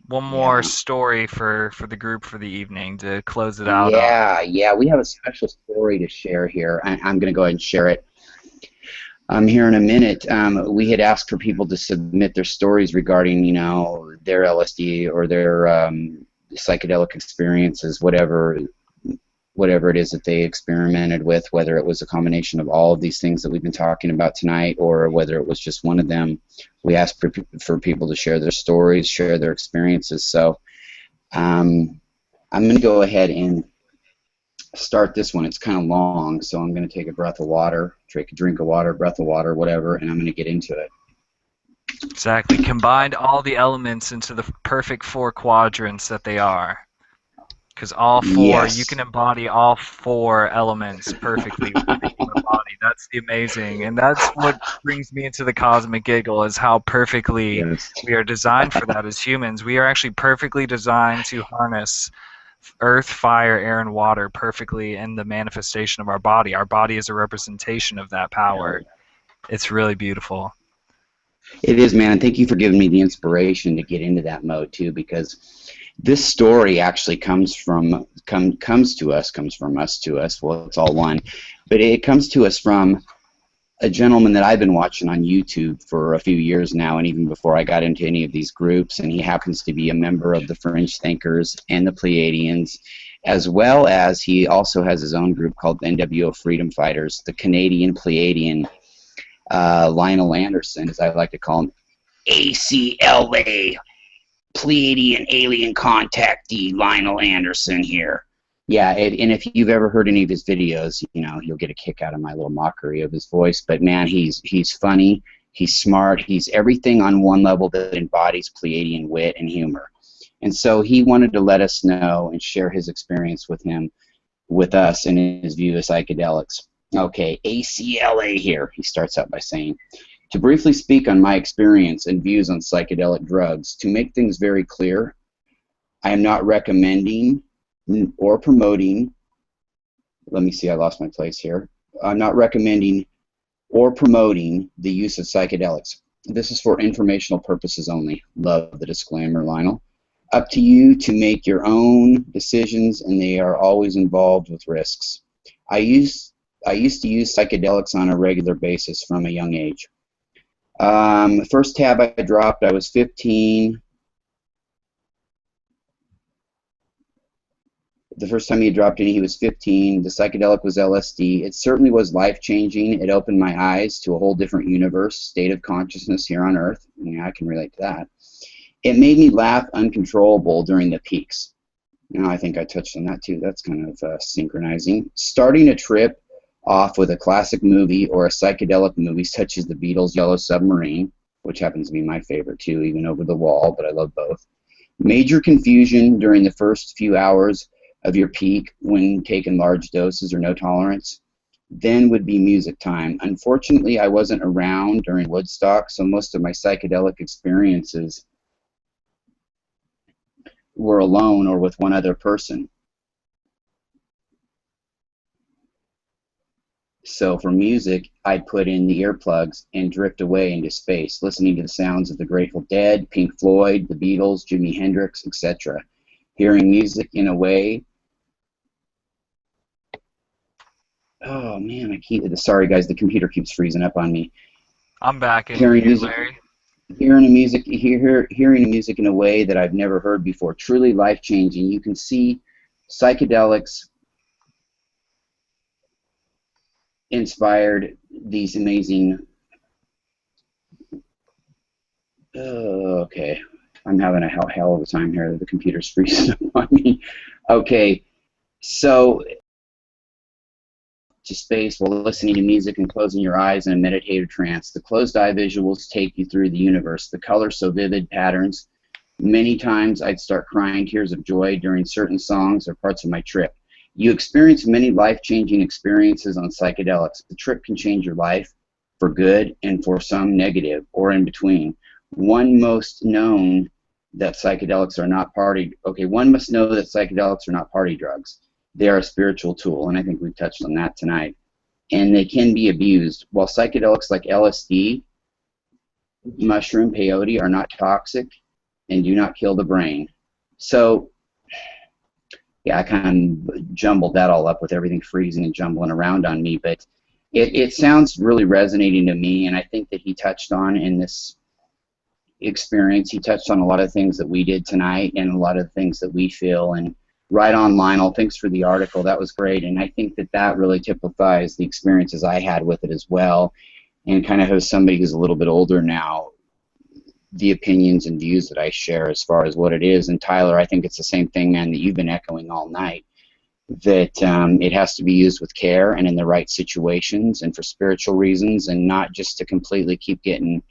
one more Yeah. story for the group for the evening to close it out on. Yeah, we have a special story to share here. I'm going to go ahead and share it. Here in a minute. We had asked for people to submit their stories regarding, you know, their LSD or their psychedelic experiences, whatever it is that they experimented with, whether it was a combination of all of these things that we've been talking about tonight or whether it was just one of them. We asked for people to share their stories, share their experiences. So I'm going to go ahead and start this one. It's kind of long, so I'm going to take a breath of water, take a drink of water, breath of water, whatever, and I'm going to get into it. Exactly. Combined all the elements into the perfect 4 quadrants that they are. Because all 4, you can Yes. embody all 4 elements perfectly within the human body. That's the amazing. And that's what brings me into the cosmic giggle, is how perfectly Yes. we are designed for that as humans. We are actually perfectly designed to harness earth, fire, air, and water perfectly in the manifestation of our body. Our body is a representation of that power. It's really beautiful. It is, man, and thank you for giving me the inspiration to get into that mode too, because this story actually comes from us to us. Well, it's all one, but it comes to us from a gentleman that I've been watching on YouTube for a few years now, and even before I got into any of these groups, and he happens to be a member of the Fringe Thinkers and the Pleiadians, as well as he also has his own group called NWO Freedom Fighters, the Canadian Pleiadian Lionel Anderson, as I like to call him, ACLA, Pleiadian Alien Contactee Lionel Anderson here. Yeah, and if you've ever heard any of his videos, you know, you'll get a kick out of my little mockery of his voice. But man, he's funny, he's smart, he's everything on one level that embodies Pleiadian wit and humor. And so he wanted to let us know and share his experience with us and his view of psychedelics. Okay, ACLA here, he starts out by saying, to briefly speak on my experience and views on psychedelic drugs, to make things very clear, I am not recommending or promoting, let me see, I lost my place here. I'm not recommending or promoting the use of psychedelics. This is for informational purposes only. Love the disclaimer, Lionel. Up to you to make your own decisions, and they are always involved with risks. I used to use psychedelics on a regular basis from a young age. The first tab I dropped, I was 15. The first time he dropped any, he was 15. The psychedelic was LSD. It certainly was life-changing. It opened my eyes to a whole different universe, state of consciousness here on Earth. Yeah, I can relate to that. It made me laugh uncontrollable during the peaks. You know, I think I touched on that too. That's kind of synchronizing. Starting a trip off with a classic movie or a psychedelic movie such as the Beatles' Yellow Submarine, which happens to be my favorite too, even Over the Wall, but I love both. Major confusion during the first few hours of your peak when taking large doses or no tolerance. Then would be music time. Unfortunately, I wasn't around during Woodstock, so most of my psychedelic experiences were alone or with one other person. So for music, I'd put in the earplugs and drift away into space, listening to the sounds of the Grateful Dead, Pink Floyd, the Beatles, Jimi Hendrix, etc. Hearing music in a way... Oh man, sorry guys, the computer keeps freezing up on me. I'm back in Hearing here, music, Larry. hearing music in a way that I've never heard before. Truly life-changing. You can see psychedelics inspired these amazing... okay, I'm having a hell of a time here. The computer's freezing up on me. Okay, so to space while listening to music and closing your eyes in a meditative trance. The closed-eye visuals take you through the universe. The colors so vivid, patterns. Many times I'd start crying tears of joy during certain songs or parts of my trip. You experience many life-changing experiences on psychedelics. The trip can change your life for good and for some negative, or in between. One must know that psychedelics are not party. Okay, one must know that psychedelics are not party drugs. They are a spiritual tool, and I think we've touched on that tonight. And they can be abused. While psychedelics like LSD, mushroom, peyote are not toxic and do not kill the brain. So, yeah, I kind of jumbled that all up with everything freezing and jumbling around on me, but it sounds really resonating to me, and I think that he touched on in this experience, he touched on a lot of things that we did tonight and a lot of things that we feel, and right on, Lionel, thanks for the article, that was great, and I think that that really typifies the experiences I had with it as well, and kind of as somebody who's a little bit older now, the opinions and views that I share as far as what it is. And Tyler, I think it's the same thing, man, that you've been echoing all night, that it has to be used with care and in the right situations and for spiritual reasons, and not just to completely keep getting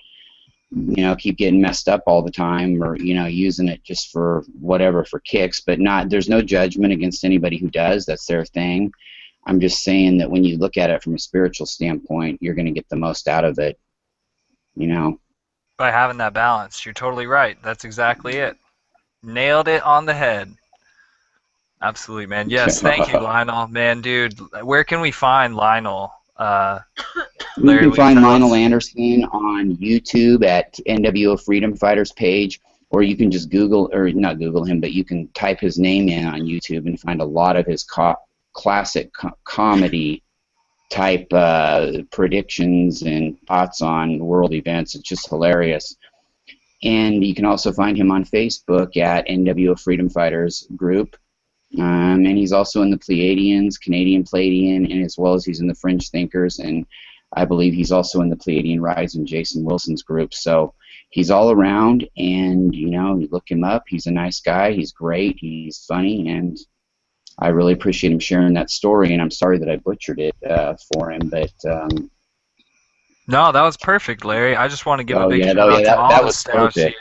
messed up all the time, or using it just for whatever, for kicks. But there's no judgment against anybody who does. That's their thing. I'm just saying that when you look at it from a spiritual standpoint, you're going to get the most out of it, By having that balance. You're totally right. That's exactly it. Nailed it on the head. Absolutely, man. Yes, thank you, Lionel. Man, dude, where can we find Lionel? You can find Lionel Anderson on YouTube at NWO Freedom Fighters page, or you can just Google, or not Google him, but you can type his name in on YouTube and find a lot of his classic comedy type predictions and thoughts on world events. It's just hilarious. And you can also find him on Facebook at NWO Freedom Fighters group. And he's also in the Pleiadians, Canadian Pleiadian, and as well as he's in the Fringe Thinkers, and I believe he's also in the Pleiadian Rise and Jason Wilson's group. So he's all around, and you look him up. He's a nice guy. He's great. He's funny, and I really appreciate him sharing that story, and I'm sorry that I butchered it for him, but no, that was perfect, Larry. I just want to give a big shout out to all the Starseed.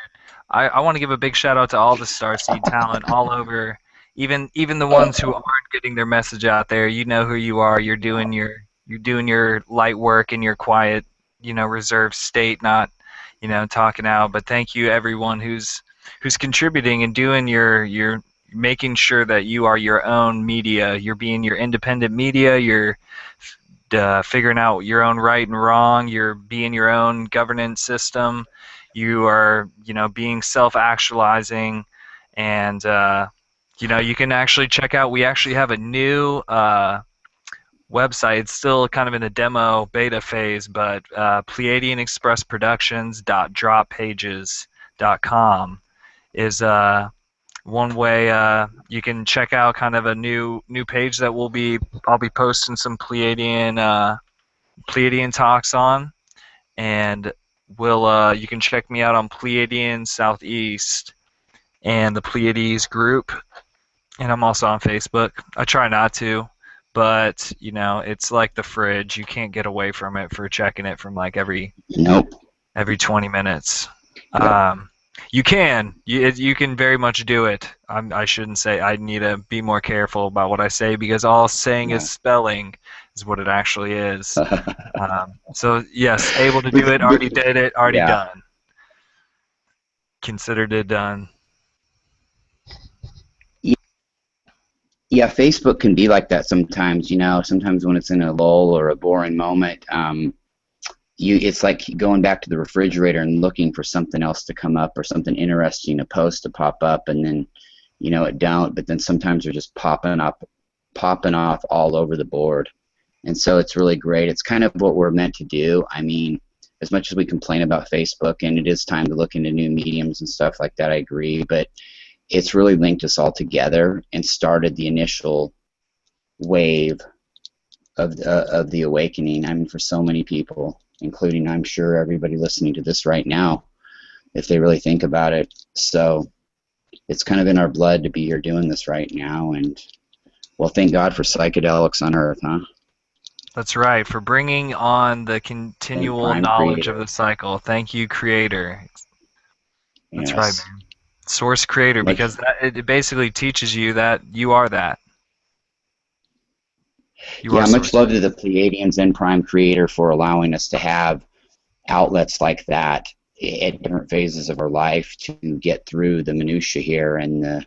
I want to give a big shout out to all the Starseed talent all over, even the ones who aren't getting their message out there. You know who you are. You're doing your light work in your quiet, reserved state, not, talking out. But thank you everyone who's contributing and doing your making sure that you are your own media. You're being your independent media. You're figuring out your own right and wrong. You're being your own governance system. You are, being self-actualizing, and you can actually check out. We actually have a new website. It's still kind of in the demo beta phase, but Pleiadian Express Productions.droppages.com is one way you can check out kind of a new page that I'll be posting some Pleiadian talks on, and you can check me out on Pleiadian Southeast and the Pleiades group, and I'm also on Facebook. I try not to, but it's like the fridge. You can't get away from it for checking it from like every 20 minutes. Yep. You can very much do it. I shouldn't say. I need to be more careful about what I say, because all saying is spelling is what it actually is. So yes, able to do it. Already did it. Already done. Considered it done. Yeah, Facebook can be like that sometimes. Sometimes when it's in a lull or a boring moment, it's like going back to the refrigerator and looking for something else to come up, or something interesting, a post to pop up, and then it don't. But then sometimes they're just popping off all over the board, and so it's really great. It's kind of what we're meant to do. I mean, as much as we complain about Facebook, and it is time to look into new mediums and stuff like that, I agree, but it's really linked us all together and started the initial wave of the awakening. I mean, for so many people, including, I'm sure, everybody listening to this right now, if they really think about it. So it's kind of in our blood to be here doing this right now, and well, thank God for psychedelics on Earth, huh? That's right, for bringing on the and continual Prime knowledge of Creator. the cycle. Thank you, Creator. That's right, Yes. man. Source Creator, Much, because it basically teaches you that you are that. You are yeah, much Source love to Creator. the Pleiadians and Prime Creator for allowing us to have outlets like that at different phases of our life to get through the minutia here and the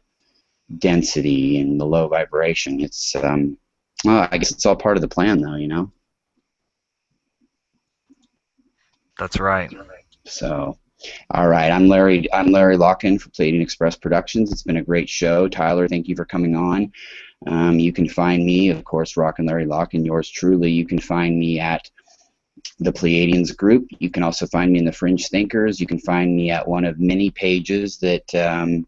density and the low vibration. It's well, I guess it's all part of the plan, though, you know. That's right. So, all right, I'm Larry. I'm Larry Locken for Pleiadian Express Productions. It's been a great show, Tyler. Thank you for coming on. You can find me, of course, Rock and Larry Locken. Yours truly. You can find me at the Pleiadians group. You can also find me in the Fringe Thinkers. You can find me at one of many pages that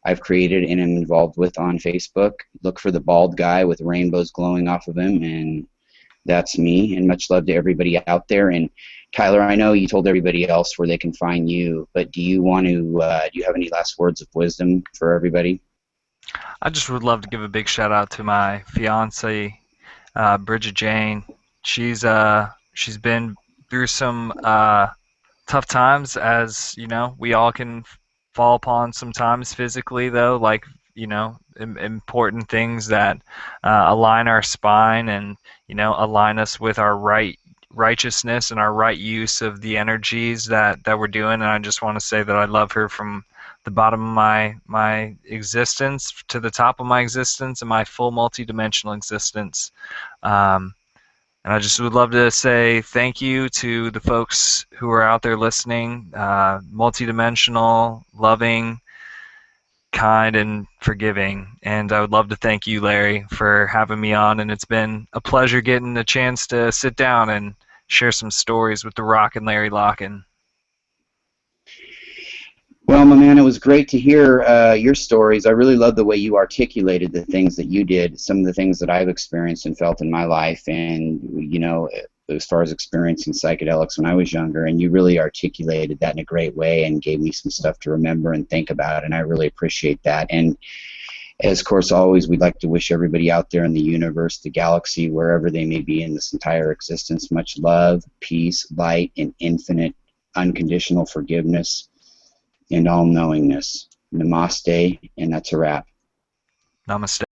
I've created and am involved with on Facebook. Look for the bald guy with rainbows glowing off of him, and that's me. And much love to everybody out there. And Tyler, I know you told everybody else where they can find you, but do you want to? Do you have any last words of wisdom for everybody? I just would love to give a big shout out to my fiance, Bridget Jane. She's been through some tough times, as you know, we all can fall upon sometimes physically, though, like, important things that align our spine and, align us with our righteousness and our right use of the energies that we're doing. And I just want to say that I love her from the bottom of my existence to the top of my existence and my full multidimensional existence. Um, and I just would love to say thank you to the folks who are out there listening, multidimensional, loving, kind, and forgiving. And I would love to thank you, Larry, for having me on. And it's been a pleasure getting a chance to sit down and share some stories with the Rock and Larry Locken. Well, my man, it was great to hear your stories. I really love the way you articulated the things that you did, some of the things that I've experienced and felt in my life, and as far as experiencing psychedelics when I was younger, and you really articulated that in a great way and gave me some stuff to remember and think about, and I really appreciate that. And as, of course, always, we'd like to wish everybody out there in the universe, the galaxy, wherever they may be in this entire existence, much love, peace, light, and infinite, unconditional forgiveness and all-knowingness. Namaste, and that's a wrap. Namaste.